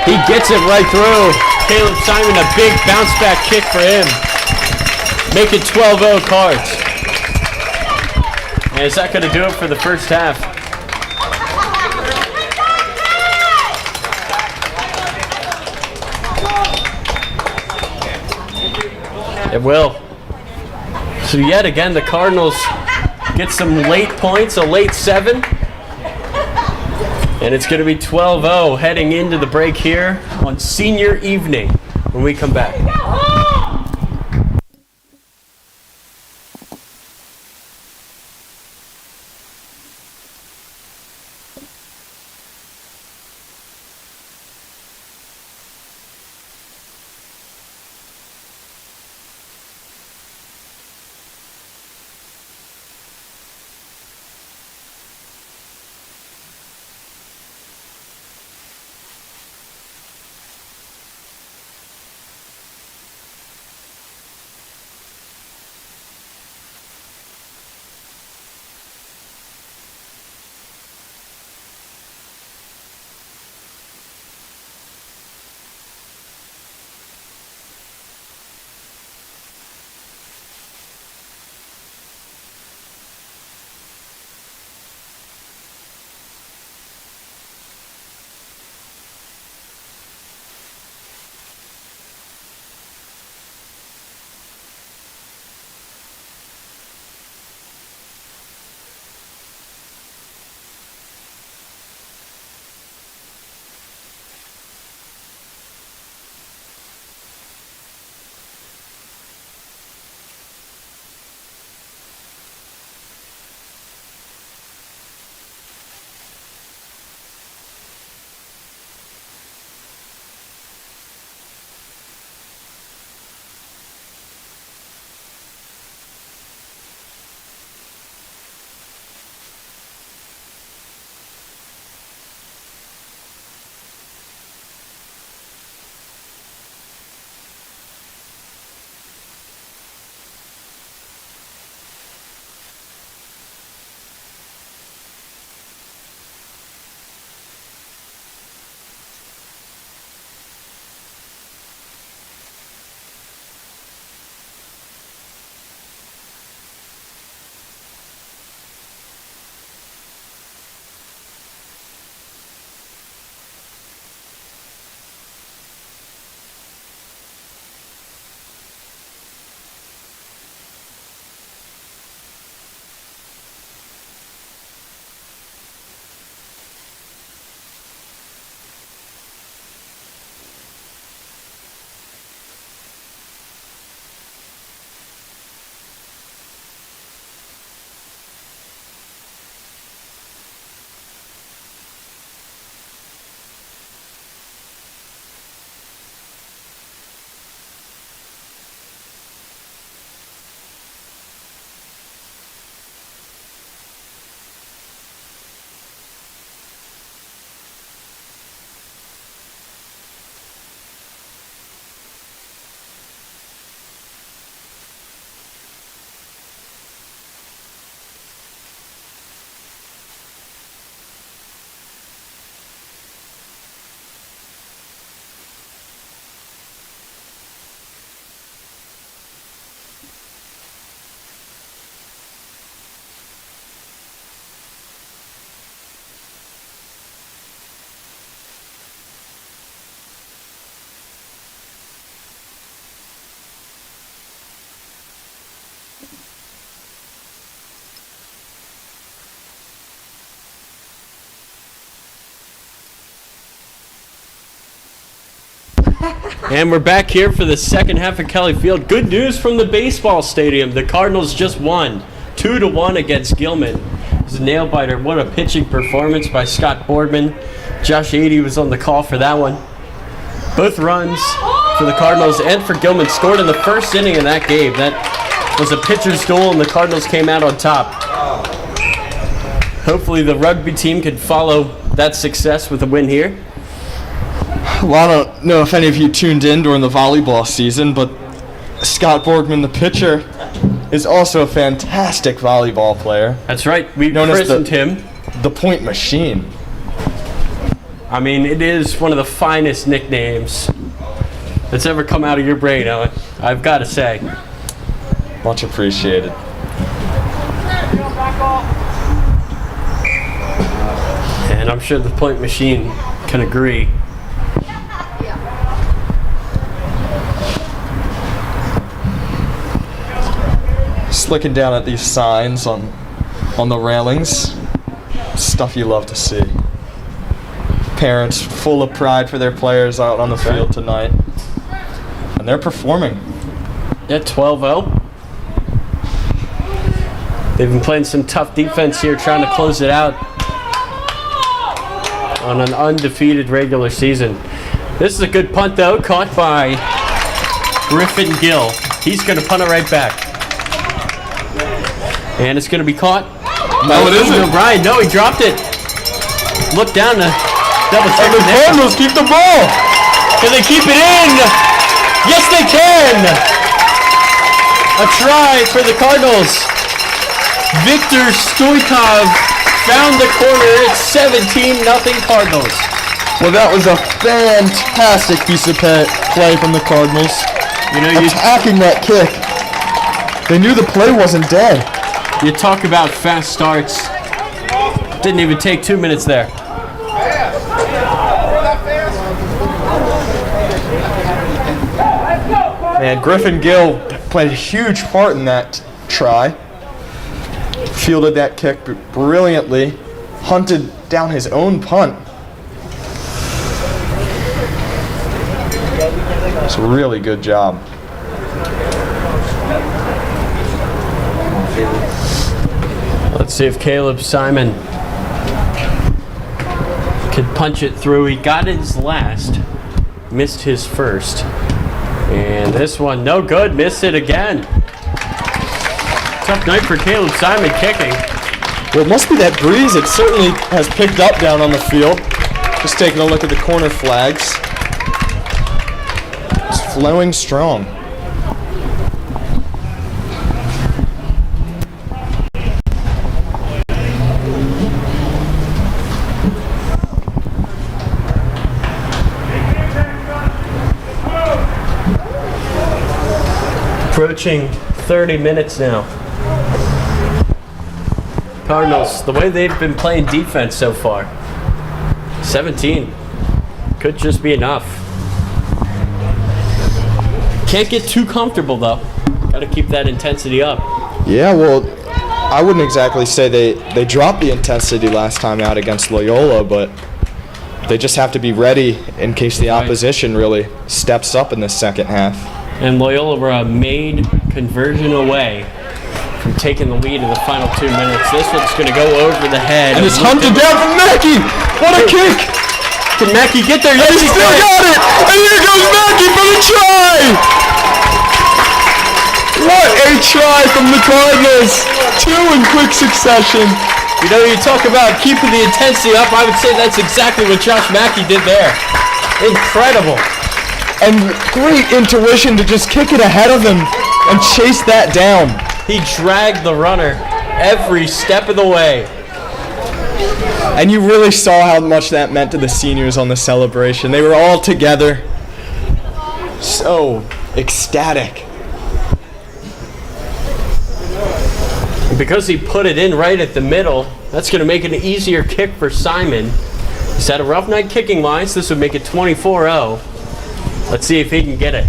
he gets it right through. Caleb Simon, a big bounce back kick for him. Make it 12-0 Cards. And is that going to do it for the first half? It will. So yet again, the Cardinals get some late points, a late 7. And it's going to be 12-0 heading into the break here on senior evening when we come back. And we're back here for the second half of Kelly Field. Good news from the baseball stadium. The Cardinals just won 2-1 against Gilman. It was a nail-biter. What a pitching performance by Scott Boardman. Josh Adey was on the call for that one. Both runs for the Cardinals and for Gilman scored in the first inning of that game. That was a pitcher's duel, and the Cardinals came out on top. Hopefully the rugby team can follow that success with a win here. Well, I don't know if any of you tuned in during the volleyball season, but Scott Boardman, the pitcher, is also a fantastic volleyball player. That's right. We Known as christened him. The Point Machine. I mean, it is one of the finest nicknames that's ever come out of your brain, Owen. I've got to say. Much appreciated. And I'm sure the Point Machine can agree. Just looking down at these signs on the railings. Stuff you love to see. Parents full of pride for their players out on the field tonight. And they're performing. Yeah, 12-0. They've been playing some tough defense here, trying to close it out on an undefeated regular season. This is a good punt, though, caught by Griffin Gill. He's going to punt it right back. And it's going to be caught. No, it isn't. O'Brien. No, he dropped it. Look down to double check. The Cardinals keep the ball. Can they keep it in? Yes, they can. A try for the Cardinals. Victor Stoikov found the corner. It's 17-0 Cardinals. Well, that was a fantastic piece of play from the Cardinals. You know, attacking that kick. They knew the play wasn't dead. you talk about fast starts. Didn't even take 2 minutes there. Man, Griffin Gill played a huge part in that try. Fielded that kick brilliantly. Hunted down his own punt. It's a really good job. Let's see if Caleb Simon could punch it through. He got his last, missed his first. And this one, no good, missed it again. Tough night for Caleb Simon kicking. Well, it must be that breeze. It certainly has picked up down on the field. Just taking a look at the corner flags. It's flowing strong. Approaching 30 minutes now. Cardinals, the way they've been playing defense so far, 17 could just be enough. Can't get too comfortable though. Got to keep that intensity up. Yeah, well, I wouldn't exactly say they dropped the intensity last time out against Loyola, but they just have to be ready in case the opposition really steps up in the second half. And Loyola were a made conversion away from taking the lead in the final 2 minutes. This one's going to go over the head. And it's hunted down from Mackey. What a kick! Can Mackey get there? Yes, he still got it! And here goes Mackey for the try! What a try from the Cardinals! Two in quick succession. You know, you talk about keeping the intensity up. I would say that's exactly what Josh Mackey did there. Incredible. And great intuition to just kick it ahead of him and chase that down. He dragged the runner every step of the way. And you really saw how much that meant to the seniors on the celebration. They were all together. So ecstatic. And because he put it in right at the middle, that's going to make it an easier kick for Simon. He's had a rough night kicking wise. This would make it 24-0. Let's see if he can get it.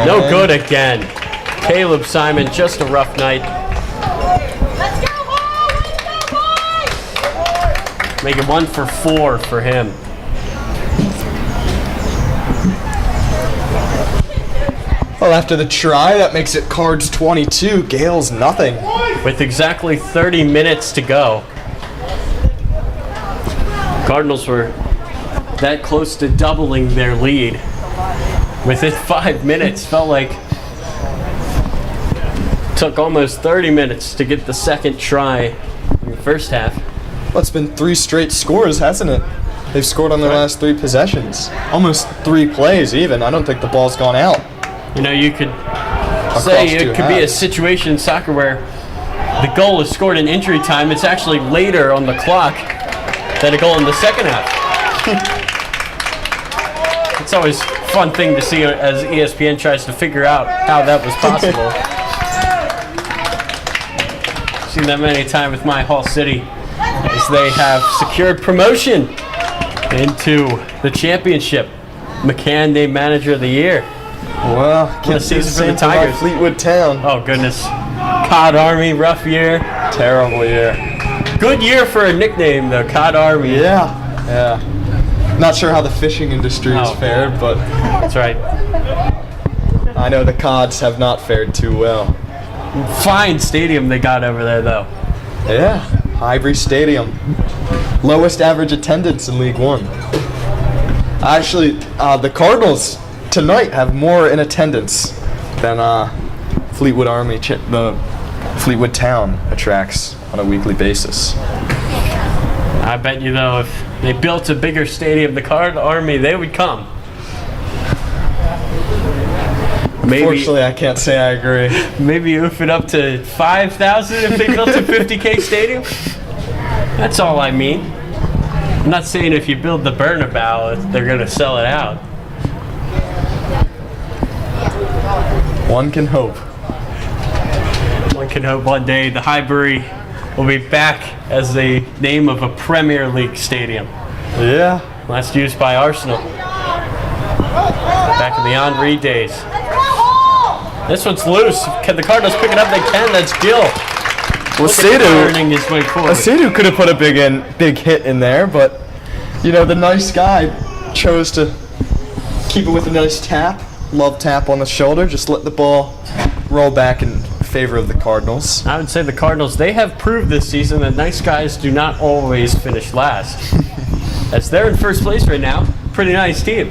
No good again. Caleb Simon, just a rough night. Let's go, boys! Make it 1 for 4 for him. Well, after the try, that makes it Cards 22, Gales nothing. With exactly 30 minutes to go. Cardinals were that close to doubling their lead. Within 5 minutes, felt like took almost 30 minutes to get the second try in the first half. Well, it's been 3 straight scores, hasn't it? They've scored on their last 3 possessions. Almost 3 plays even. I don't think the ball's gone out. You know, you could say Across 2 it could be a halves. situation in soccer where the goal is scored in injury time. It's actually later on the clock than a goal in the second half. It's always a fun thing to see as ESPN tries to figure out how that was possible. Seen that many times with my Hall City as they have secured promotion into the championship. McCann named Manager of the Year. Well, What a season for the Tigers. Fleetwood Town. Oh goodness. Cod Army, rough year. Terrible year. Good year for a nickname though, Cod Army. Yeah. Not sure how the fishing industry has Oh. fared, but That's right. I know the Cods have not fared too well. Fine stadium they got over there though. Yeah, Ivory Stadium. Lowest average attendance in League One. Actually, the Cardinals tonight have more in attendance than Fleetwood Army, the Fleetwood Town attracts on a weekly basis. I bet you though, if they built a bigger stadium, the Card Army, they would come. Maybe, Unfortunately, I can't say I agree. maybe oof it up to 5,000 if they built a 50K stadium. That's all I mean. I'm not saying if you build the Bernabeu, they're going to sell it out. One can hope. One can hope one day the Highbury will be back as the name of a Premier League stadium. Yeah. Last used by Arsenal. Back in the Henry days. This one's loose. Can the Cardinals pick it up? They can. That's Gill. Well, Turning his way forward. Sadu could have put a big hit in there, but the nice guy chose to keep it with a nice tap, love tap on the shoulder, just let the ball roll back in favor of the Cardinals. I would say the Cardinals, they have proved this season that nice guys do not always finish last. As they're in first place right now, pretty nice team.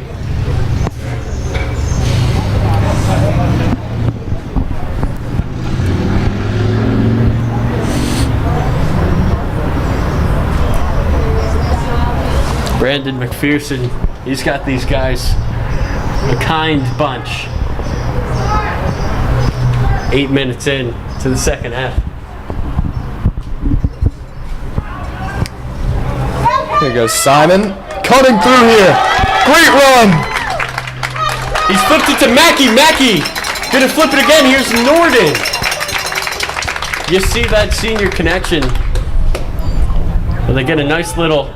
Brandon Mcpherson, he's got these guys a kind bunch. 8 minutes in to the second half. Here goes Simon, cutting through here. Great run. He's flipped it to Mackey. Mackey gonna flip it again. Here's Norden. You see that senior connection. Well, they get a nice little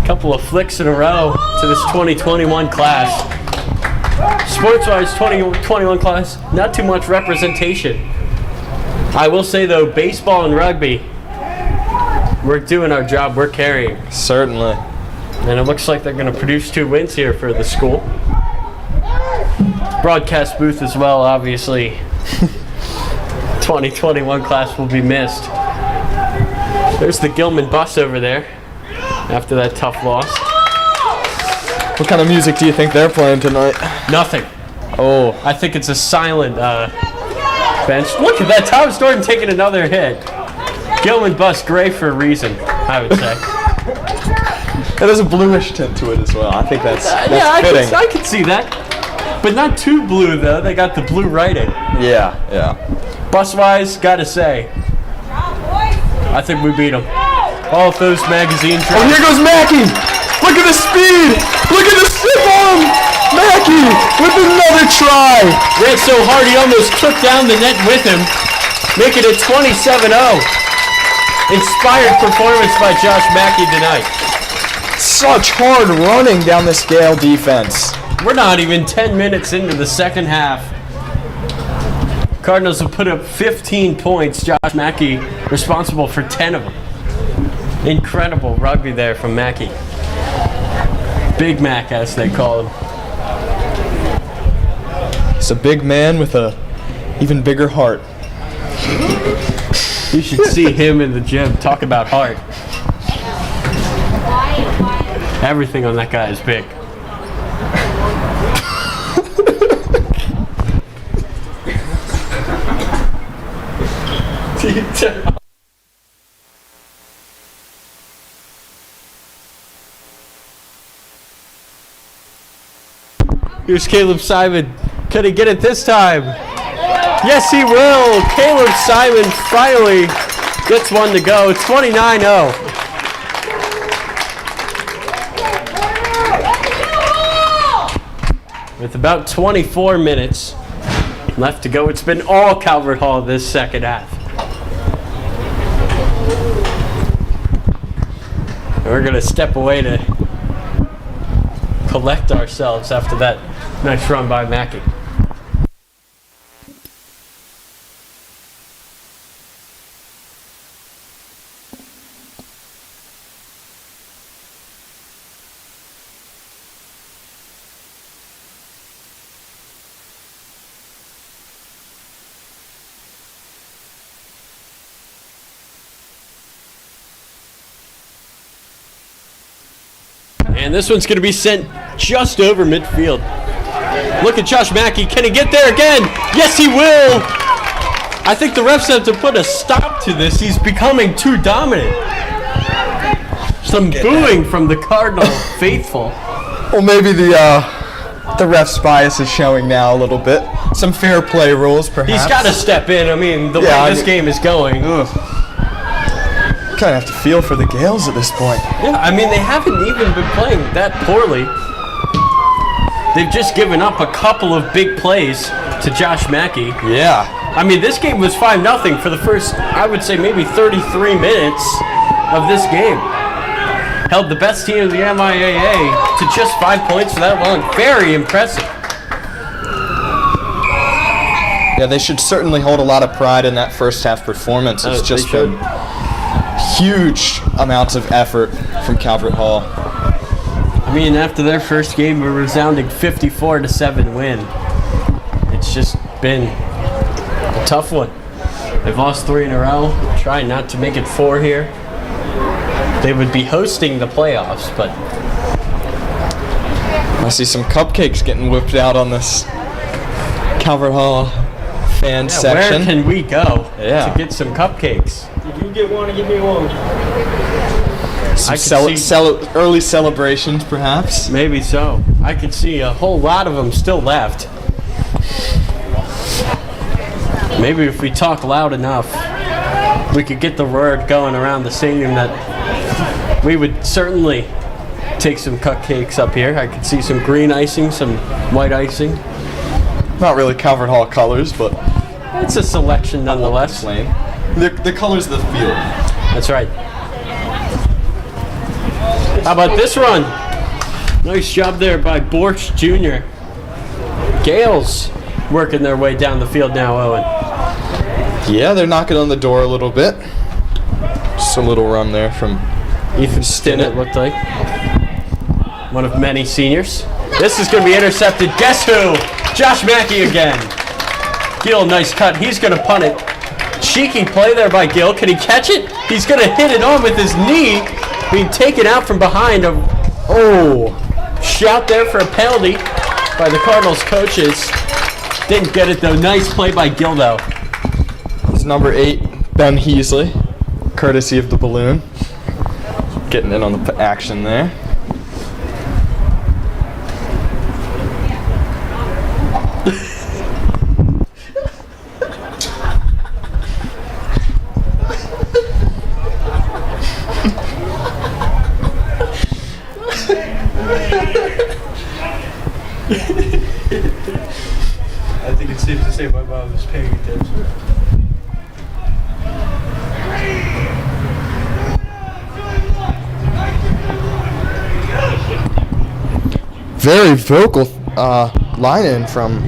couple of flicks in a row to this 2021 class. Sports-wise, 2021 class, not too much representation. I will say though, baseball and rugby, we're doing our job. We're carrying. Certainly. And it looks like they're going to produce 2 wins here for the school. Broadcast booth as well, obviously. 2021 class will be missed. There's the Gilman bus over there after that tough loss. What kind of music do you think they're playing tonight? Nothing. Oh, I think it's a silent bench. Look at that. Thomas Norton taking another hit. Gilman bus, gray for a reason, I would say. it has a bluish tint to it as well. I think that's Yeah, fitting. I can see that. But not too blue, though. They got the blue writing. Yeah. Bus-wise, gotta say, I think we beat them. All of those magazine Oh, here goes Mackey! Look at the speed! Look at the stiff arm! Mackey with another try! ran so hard he almost took down the net with him, making it 27-0. Inspired performance by Josh Mackey tonight. Such hard running down this Gale defense. We're not even 10 minutes into the second half. Cardinals have put up 15 points. Josh Mackey responsible for 10 of them. Incredible rugby there from Mackey. Big Mac, as they call him. He's a big man with a even bigger heart. You should see him in the gym talk about heart. Everything on that guy is big. Dude, Here's Caleb Simon. Can he get it this time? Yes, he will. Caleb Simon finally gets one to go. 29-0. With about 24 minutes left to go, it's been all Calvert Hall this second half. We're going to step away to collect ourselves after that nice run by Mackey. And this one's going to be sent just over midfield. Look at Josh Mackey. Can he get there again? Yes, he will. I think the refs have to put a stop to this. He's becoming too dominant. Some booing from the Cardinal faithful. Well, maybe the ref's bias is showing now a little bit. Some fair play rules, perhaps. He's got to step in. I mean, the way this game is going. Kind of have to feel for the Gales at this point. Yeah, I mean, they haven't even been playing that poorly. They've just given up a couple of big plays to Josh Mackey. Yeah. I mean, this game was 5-0 for the first, I would say, maybe 33 minutes of this game. Held the best team in the MIAA to just 5 points for that long. Very impressive. Yeah, they should certainly hold a lot of pride in that first half performance. It's just been huge amounts of effort from Calvert Hall. I mean, after their first game, a resounding 54-7 win. It's just been a tough one. They've lost 3 in a row. Trying not to make it 4 here. They would be hosting the playoffs, but I see some cupcakes getting whipped out on this Calvert Hall fan section. Where can we go to get some cupcakes? If you get one, give me one. Some early celebrations, perhaps. Maybe so. I could see a whole lot of them still left. Maybe if we talk loud enough, we could get the word going around the stadium that we would certainly take some cupcakes up here. I could see some green icing, some white icing. Not really Calvert Hall colors, but it's a selection nonetheless. The colors of the field. That's right. How about this run? Nice job there by Borch Jr. Gales working their way down the field now, Owen. Yeah, they're knocking on the door a little bit. Just a little run there from Ethan Stinnett, looked like. One of many seniors. This is going to be intercepted. Guess who? Josh Mackey again. Gill, nice cut. He's going to punt it. Cheeky play there by Gill. Can he catch it? He's going to hit it on with his knee. Being taken out from behind. Shout there for a penalty by the Cardinals coaches. Didn't get it though. Nice play by Gill though. It's number 8, Ben Heasley, courtesy of the balloon. Getting in on the action there. I think it's safe to say my mom was paying attention. Very vocal line-in from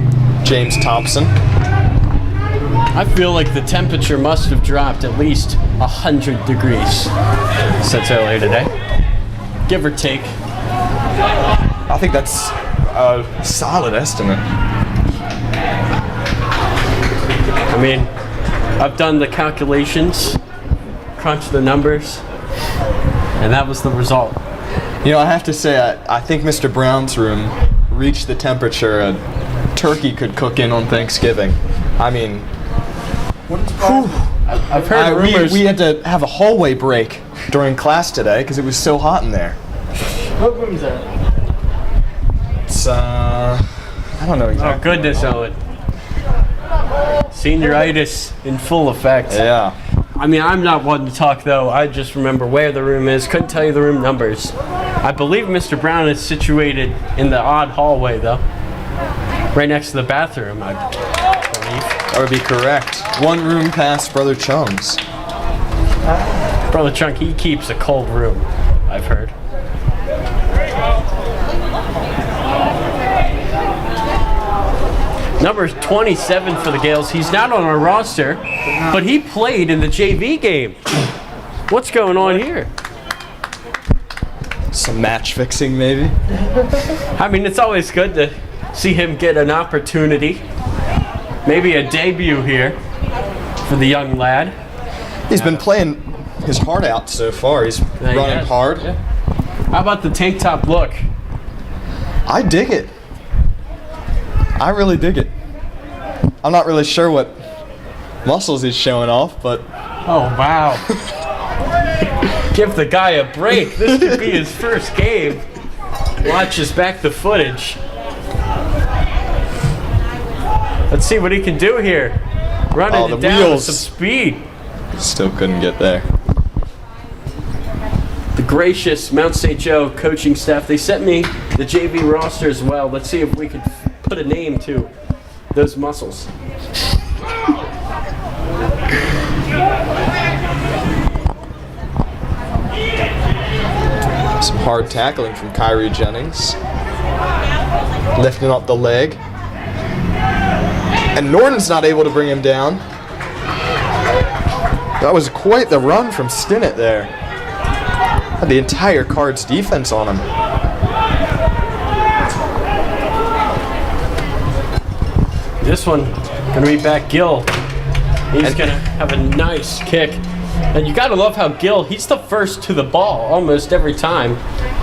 James Thompson. I feel like the temperature must have dropped at least 100 degrees since earlier today. Give or take. I think that's a solid estimate. I mean, I've done the calculations, crunched the numbers, and that was the result. You know, I have to say, I think Mr. Brown's room reached the temperature a turkey could cook in on Thanksgiving. I mean, I've heard rumors. We had to have a hallway break during class today because it was so hot in there. What room is that? It's don't know Oh, exactly. goodness, Owen. Senioritis in full effect. Yeah. I mean, I'm not one to talk, though. I just remember where the room is. Couldn't tell you the room numbers. I believe Mr. Brown is situated in the odd hallway, though. Right next to the bathroom, I believe. That would be correct. One room past Brother Chung's. Brother Chunk, he keeps a cold room, I've heard. Number 27 for the Gales. He's not on our roster, but he played in the JV game. What's going on here? Some match fixing, maybe. I mean, it's always good to see him get an opportunity. Maybe a debut here for the young lad. He's been playing his heart out so far. He's running hard. Yeah. How about the tank top look? I dig it. I really dig it. I'm not really sure what muscles he's showing off, but Oh, wow. Give the guy a break. This could be his first game. Watch us back the footage. Let's see what he can do here. Running the it down with wheels. some speed. still couldn't get there. The gracious Mount St. Joe coaching staff, they sent me the JV roster as well. Let's see if we could put a name to those muscles. Some hard tackling from Kyrie Jennings. Lifting up the leg. And Norton's not able to bring him down. That was quite the run from Stinnett there. Had the entire Cards defense on him. This one gonna be back Gill. He's gonna have a nice kick. And you gotta love how Gill, he's the first to the ball almost every time,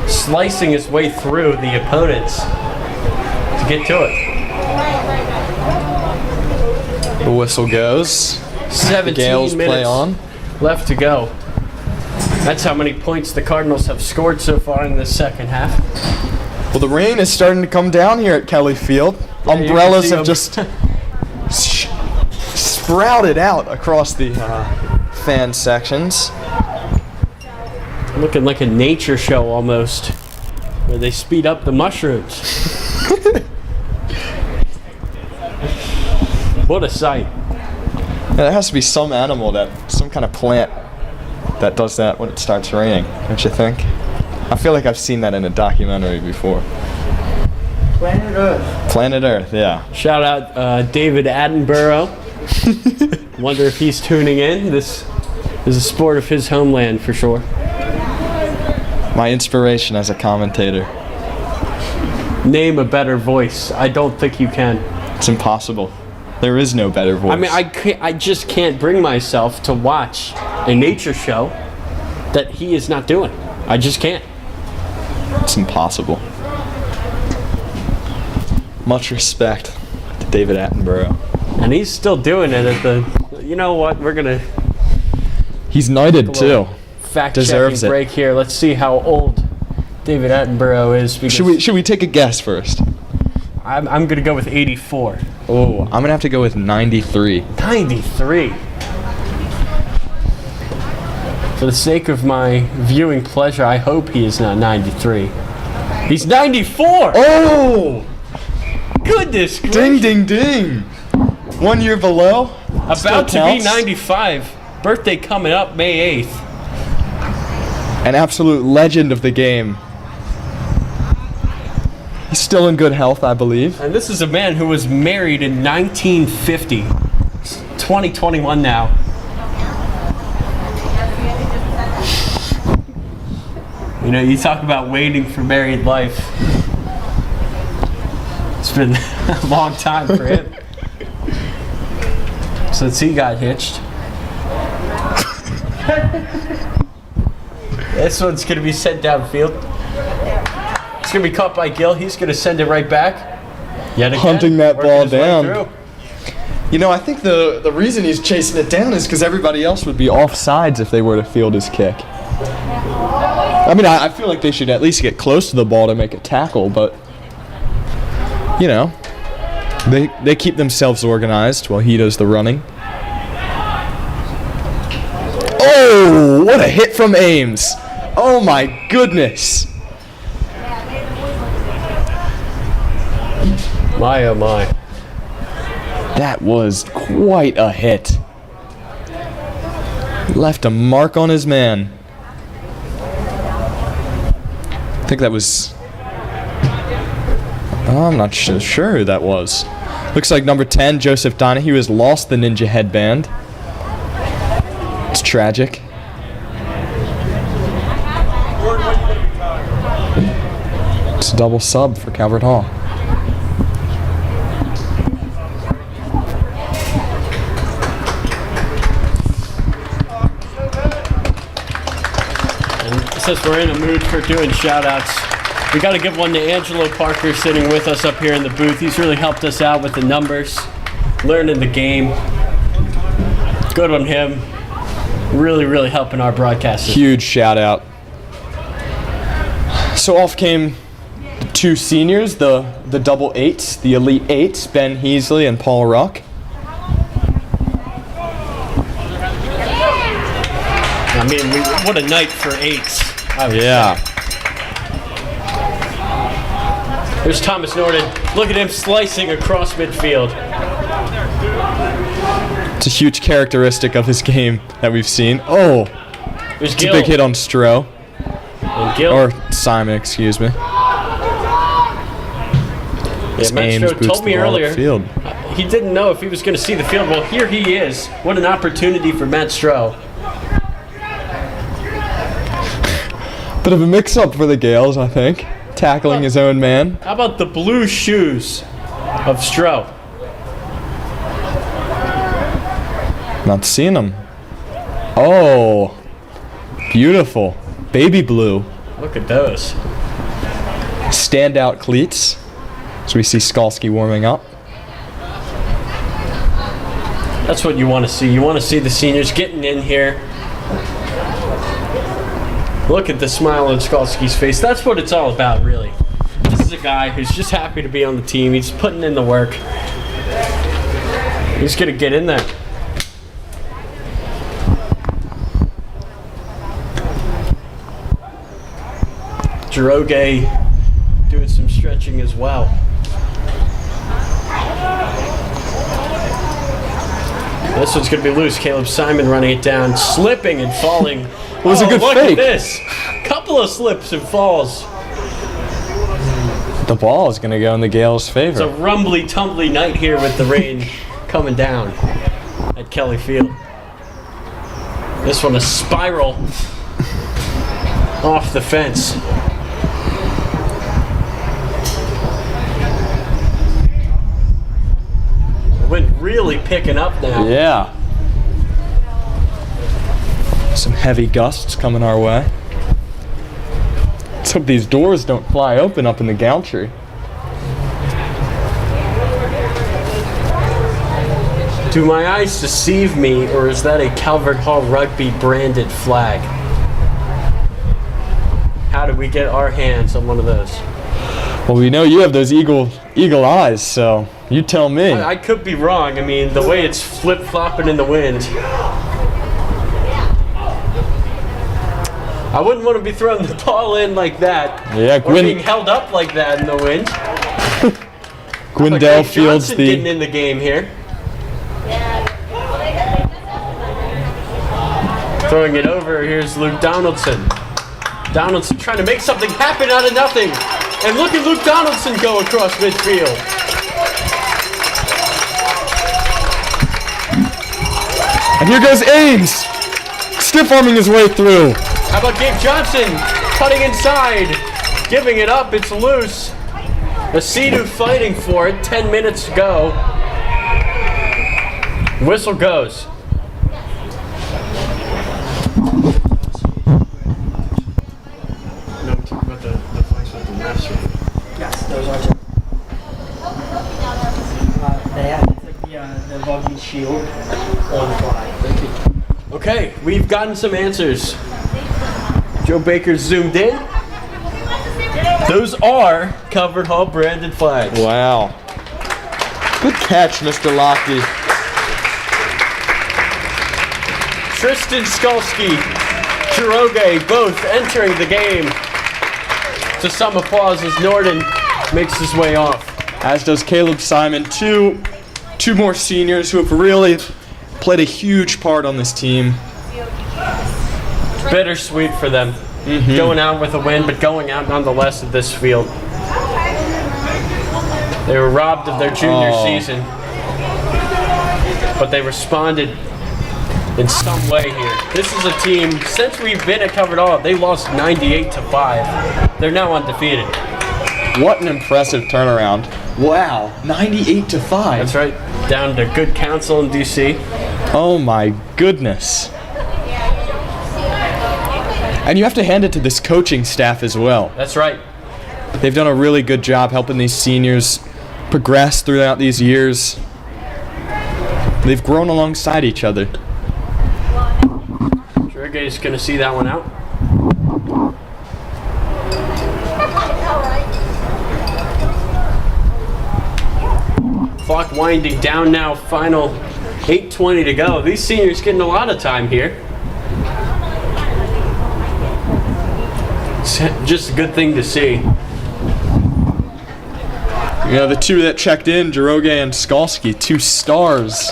slicing his way through the opponents to get to it. The whistle goes. 17 Gales minutes play on. left to go. That's how many points the Cardinals have scored so far in the second half. Well, the rain is starting to come down here at Kelly Field. Yeah, you Umbrellas can have see just sprouted out across the fan sections. Looking like a nature show almost, where they speed up the mushrooms. What a sight. Yeah, there has to be some animal some kind of plant that does that when it starts raining, don't you think? I feel like I've seen that in a documentary before. Planet Earth. Planet Earth, yeah. Shout out David Attenborough. Wonder if he's tuning in. This is a sport of his homeland for sure. My inspiration as a commentator. Name a better voice. I don't think you can. It's impossible. There is no better voice. I mean, I just can't bring myself to watch a nature show that he is not doing. I just can't. It's impossible. Much respect to David Attenborough. And he's still doing it at the... You know what? We're going to... He's knighted too. fact-checking Deserves it. break here. Let's see how old David Attenborough is. Because Should we take a guess first? I'm going to go with 84. Oh, I'm gonna have to go with 93. 93. For the sake of my viewing pleasure, I hope he is not 93. He's 94! Oh! Goodness gracious. Ding, ding, ding! 1 year below. About Still to be counts. 95. Birthday coming up May 8th. An absolute legend of the game. He's still in good health, I believe. And this is a man who was married in 1950. It's 2021 now. You know, you talk about waiting for married life. It's been a long time for him. Since he got hitched. This one's going to be sent downfield. It's going to be caught by Gill. He's going to send it right back. Yet again, Hunting that working ball his way down. through. You know, I think the reason he's chasing it down is because everybody else would be offsides if they were to field his kick. I mean, I feel like they should at least get close to the ball to make a tackle, but, you know, They keep themselves organized while he does the running. Oh, what a hit from Ames. Oh my goodness. My, oh my. That was quite a hit. Left a mark on his man. I think that was... I'm not sure who that was. Looks like number 10, Joseph Donahue, has lost the ninja headband. It's tragic. It's a double sub for Calvert Hall. Since we're in a mood for doing shout-outs, we got to give one to Angelo Parker sitting with us up here in the booth. He's really helped us out with the numbers, learning the game. Good on him. Really, really helping our broadcasters. Huge shout-out. So off came the two seniors, the double eights, the elite eights, Ben Heasley and Paul Ruck. I mean, what a night for eights. Yeah. There's Thomas Norton. Look at him slicing across midfield. It's a huge characteristic of his game that we've seen. Oh, There's it's a Gil. big hit on Stroh. And Gil. Or Simon, excuse me. Yeah, Matt Ames Stroh boots told the me ball earlier upfield. he didn't know if he was going to see the field. Well, here he is. What an opportunity for Matt Stroh. Bit of a mix-up for the Gales, I think. Tackling his own man. How about the blue shoes of Stroh? Not seeing him. Oh, beautiful. Baby blue. Look at those. Standout cleats. So we see Skalski warming up. That's what you want to see. You want to see the seniors getting in here. Look at the smile on Skalski's face. That's what it's all about, really. This is a guy who's just happy to be on the team. He's putting in the work. He's going to get in there. Jiroge doing some stretching as well. This one's going to be loose. Caleb Simon running it down, slipping and falling. It was a good look fake. At this. Couple of slips and falls. The ball is going to go in the Gales' favor. It's a rumbly, tumbly night here with the rain coming down at Kelly Field. This one a spiral off the fence. The wind really picking up now. Yeah. Some heavy gusts coming our way. Let's hope these doors don't fly open up in the gantry. Do my eyes deceive me, or is that a Calvert Hall Rugby branded flag? How did we get our hands on one of those? Well, we know you have those eagle eyes, so you tell me. I could be wrong. I mean, the way it's flip-flopping in the wind. I wouldn't want to be throwing the ball in like that. Yeah, or being held up like that in the wind. Gwendell Dave fields Johnson the... getting in the game here. Throwing it over, here's Luke Donaldson. Donaldson trying to make something happen out of nothing. And look at Luke Donaldson go across midfield. And here goes Ames! Stiff-arming his way through. How about Gabe Johnson cutting inside, giving it up, it's loose. Asidu fighting for it, 10 minutes to go. Whistle goes. No, talk about the fights with the refs. Yes, those are two. They have the Rugby shield on the flag. Okay, we've gotten some answers. Joe Baker zoomed in. Those are Calvert Hall branded flags. Wow. Good catch, Mr. Lochte. Tristan Skolsky, Jiroge both entering the game. To some applause as Norden makes his way off. As does Caleb Simon. Two more seniors who have really played a huge part on this team. Bittersweet for them. Going out with a win, but going out nonetheless at this field. They were robbed of their junior season, but they responded in some way here. This is a team, since we've been at Covered Hall, they lost 98-5. They're now undefeated. What an impressive turnaround. Wow, 98-5. That's right. Down to good counsel in DC. Oh my goodness. And you have to hand it to this coaching staff as well. That's right. They've done a really good job helping these seniors progress throughout these years. They've grown alongside each other. Jiroge's going to see that one out. Clock winding down now, final 8:20 to go. These seniors getting a lot of time here. It's just a good thing to see. You know, the two that checked in, Jiroge and Skolsky, 2 stars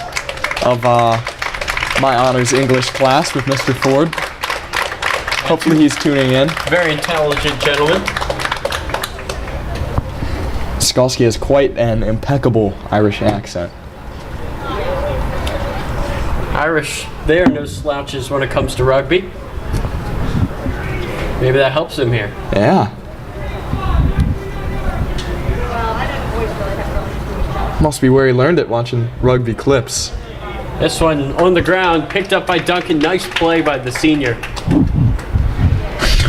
of my honors English class with Mr. Ford. Hopefully he's tuning in. Very intelligent gentleman. Skolsky has quite an impeccable Irish accent. Irish, they are no slouches when it comes to rugby. Maybe that helps him here. Yeah. Must be where he learned it, watching rugby clips. This one on the ground, picked up by Duncan. Nice play by the senior.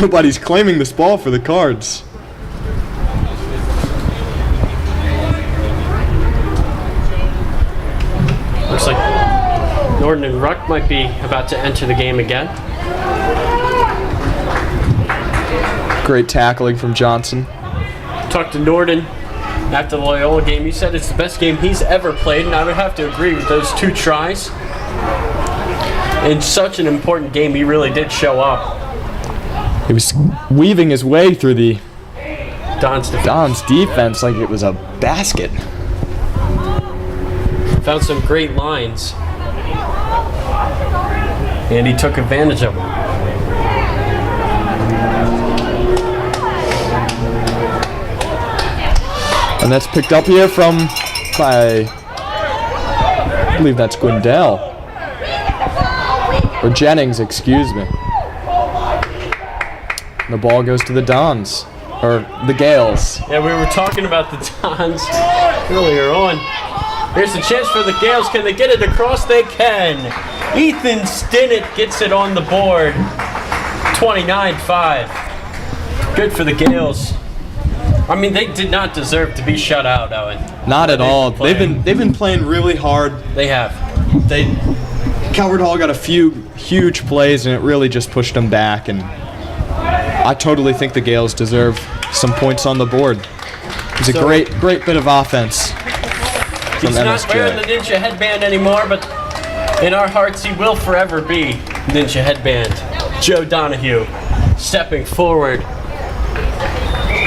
Nobody's claiming this ball for the Cards. Looks like Norden and Ruck might be about to enter the game again. Great tackling from Johnson. Talked to Norden after the Loyola game. He said it's the best game he's ever played, and I would have to agree with those 2 tries. In such an important game, he really did show up. He was weaving his way through the Don's defense like it was a basket. found some great lines, and he took advantage of them. And that's picked up here by, I believe that's Gwendell. Or Jennings, excuse me. And the ball goes to the Dons. Or the Gales. Yeah, we were talking about the Dons earlier on. Here's a chance for the Gales. Can they get it across? They can. Ethan Stinnett gets it on the board. 29-5. Good for the Gales. I mean, they did not deserve to be shut out, Owen. Not at all. They've been playing really hard. They have. Calvert Hall got a few huge plays, and it really just pushed them back. And I totally think the Gales deserve some points on the board. It's a great bit of offense from He's MSJ. not wearing the Ninja headband anymore, but in our hearts, he will forever be Ninja headband. Joe Donahue stepping forward.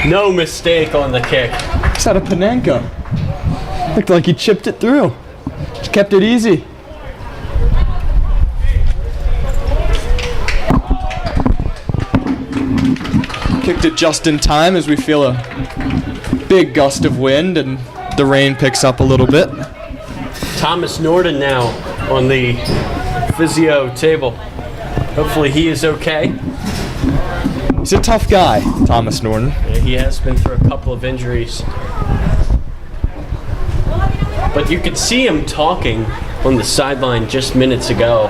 No mistake on the kick. It's out of Panenka. Looked like he chipped it through. Just kept it easy. Kicked it just in time as we feel a big gust of wind and the rain picks up a little bit. Thomas Norden now on the physio table. Hopefully he is okay. He's a tough guy, Thomas Norden. Yeah, he has been through a couple of injuries. But you could see him talking on the sideline just minutes ago.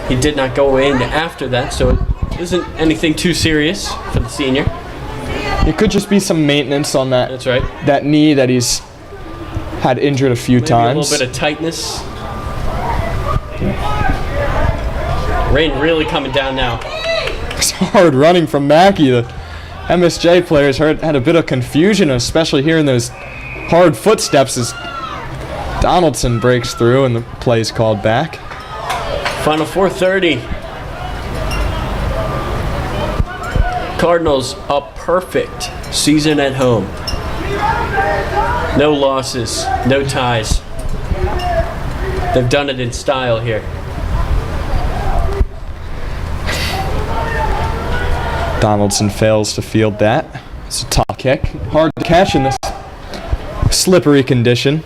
He did not go in after that, so it isn't anything too serious for the senior. It could just be some maintenance on that. That's right. That knee that he's had injured a few Maybe times. a little bit of tightness. Rain really coming down now. It's hard running from Mackey. The MSJ players had a bit of confusion, especially hearing those hard footsteps as Donaldson breaks through and the play's called back. Final 4:30. Cardinals a perfect season at home. No losses, no ties. They've done it in style here. Donaldson fails to field that. It's a top kick. Hard to catch in this slippery condition.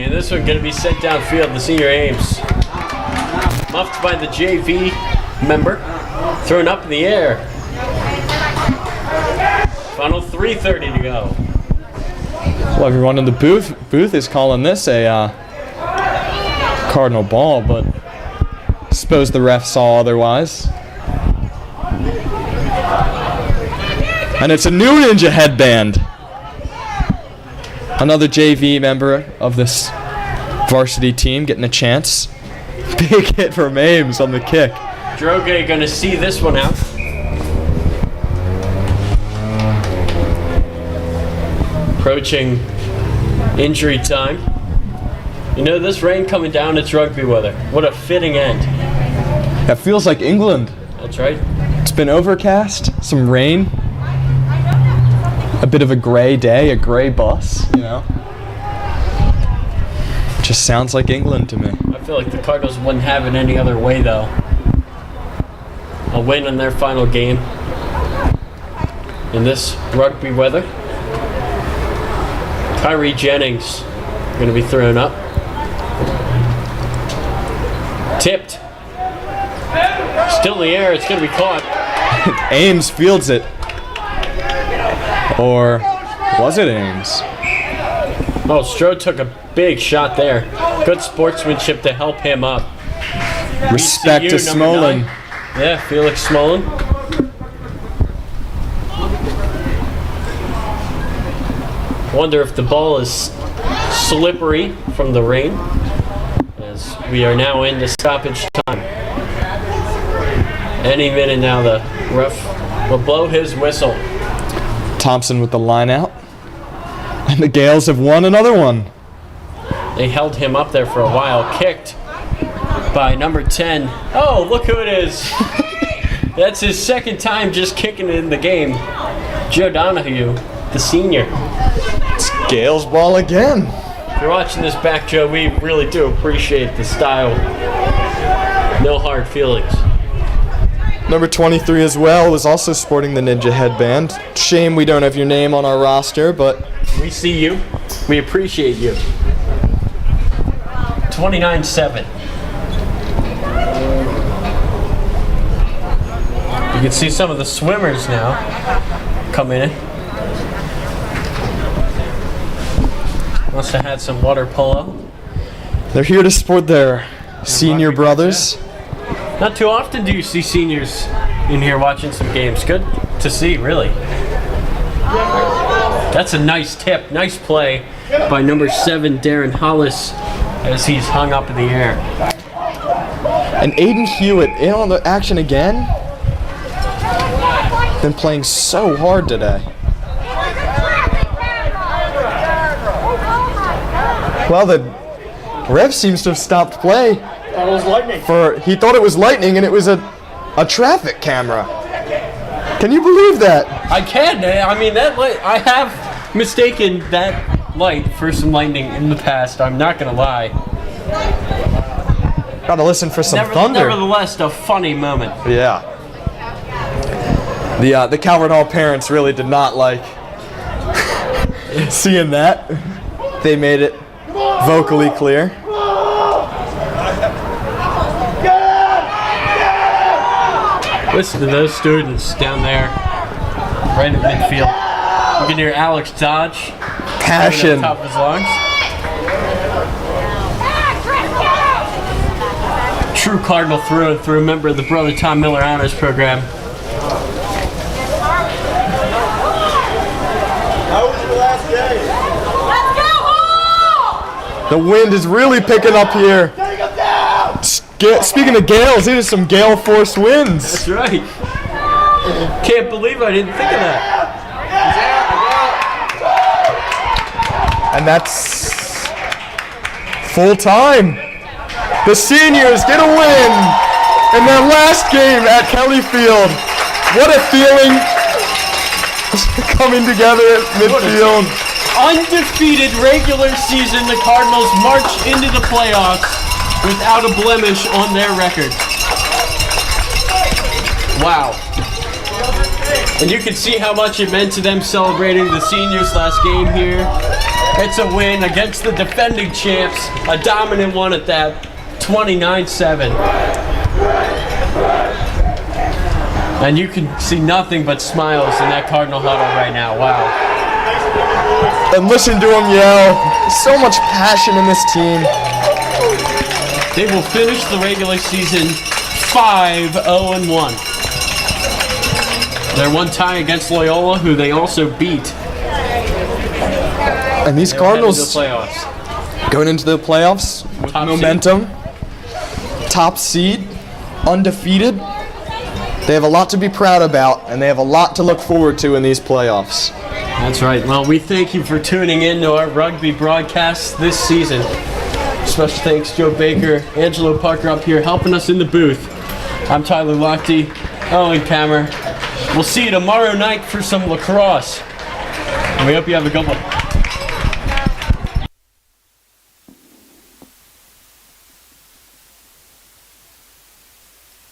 And this one going to be sent downfield, the senior Ames. Muffed by the JV member. Thrown up in the air. Final 3:30 to go. Well, everyone in the booth is calling this a Cardinal ball, but I suppose the ref saw otherwise. And it's a new Ninja headband. Another JV member of this varsity team getting a chance. Big hit from Ames on the kick. Droge going to see this one out. Approaching injury time. You know, this rain coming down, it's rugby weather. What a fitting end. That feels like England. That's right. It's been overcast, some rain, a bit of a gray day, a gray bus, you know. Just sounds like England to me. I feel like the Cardinals wouldn't have it any other way, though. A win in their final game in this rugby weather. Tyree Jennings going to be thrown up. Tipped. Still in the air. It's going to be caught. Ames fields it. Or was it Ames? Oh, Strode took a big shot there. Good sportsmanship to help him up. Respect VCU, to Smolin. 9. Yeah, Felix Smolin. Wonder if the ball is slippery from the rain, as we are now into stoppage time. Any minute now the ref will blow his whistle. Thompson with the line out. And the Gales have won another one. They held him up there for a while. Kicked by number 10. Oh, look who it is. That's his second time just kicking it in the game. Joe Donahue, the senior. It's Gales ball again. If you're watching this back, Joe, we really do appreciate the style. No hard feelings. Number 23 as well was also sporting the Ninja headband. Shame we don't have your name on our roster, but We see you. We appreciate you. 29-7. You can see some of the swimmers now coming in. Must have had some water polo. they're here to support their senior brothers. Not too often do you see seniors in here watching some games. Good to see, really. That's a nice tip. Nice play by number 7, Darren Hollis, as he's hung up in the air. And Aiden Hewitt in on the action again. Been playing so hard today. Well, the ref seems to have stopped play. That was lightning. He thought it was lightning and it was a traffic camera. Can you believe that? I can. I mean, that light, I have mistaken that light for some lightning in the past. I'm not gonna lie. Gotta listen for some thunder. Nevertheless, a funny moment. Yeah. The Calvert Hall parents really did not like seeing that. They made it vocally clear. Listen to those students down there, right in midfield. You can hear Alex Dodge passion. Top of his lungs. True Cardinal through and through, member of the Brother Tom Miller Honors Program. The wind is really picking up here. Speaking of gales, these are some gale force winds. That's right. Can't believe I didn't think of that. And that's full time. The seniors get a win in their last game at Kelly Field. What a feeling coming together at midfield. Undefeated regular season, the Cardinals march into the playoffs without a blemish on their record. Wow. And you can see how much it meant to them celebrating the seniors' last game here. It's a win against the defending champs, a dominant one at that, 29-7. And you can see nothing but smiles in that Cardinal huddle right now. Wow. And listen to them yell. So much passion in this team. They will finish the regular season 5-0-1. Their one tie against Loyola, who they also beat. And these Cardinals Playoffs. going into the playoffs with Top momentum, top seed, undefeated. They have a lot to be proud about, and they have a lot to look forward to in these playoffs. That's right. Well, we thank you for tuning in to our rugby broadcast this season. Special thanks, Joe Baker, Angelo Parker up here helping us in the booth. I'm Tyler Lochte, Owen Kammer. We'll see you tomorrow night for some lacrosse. And we hope you have a good one.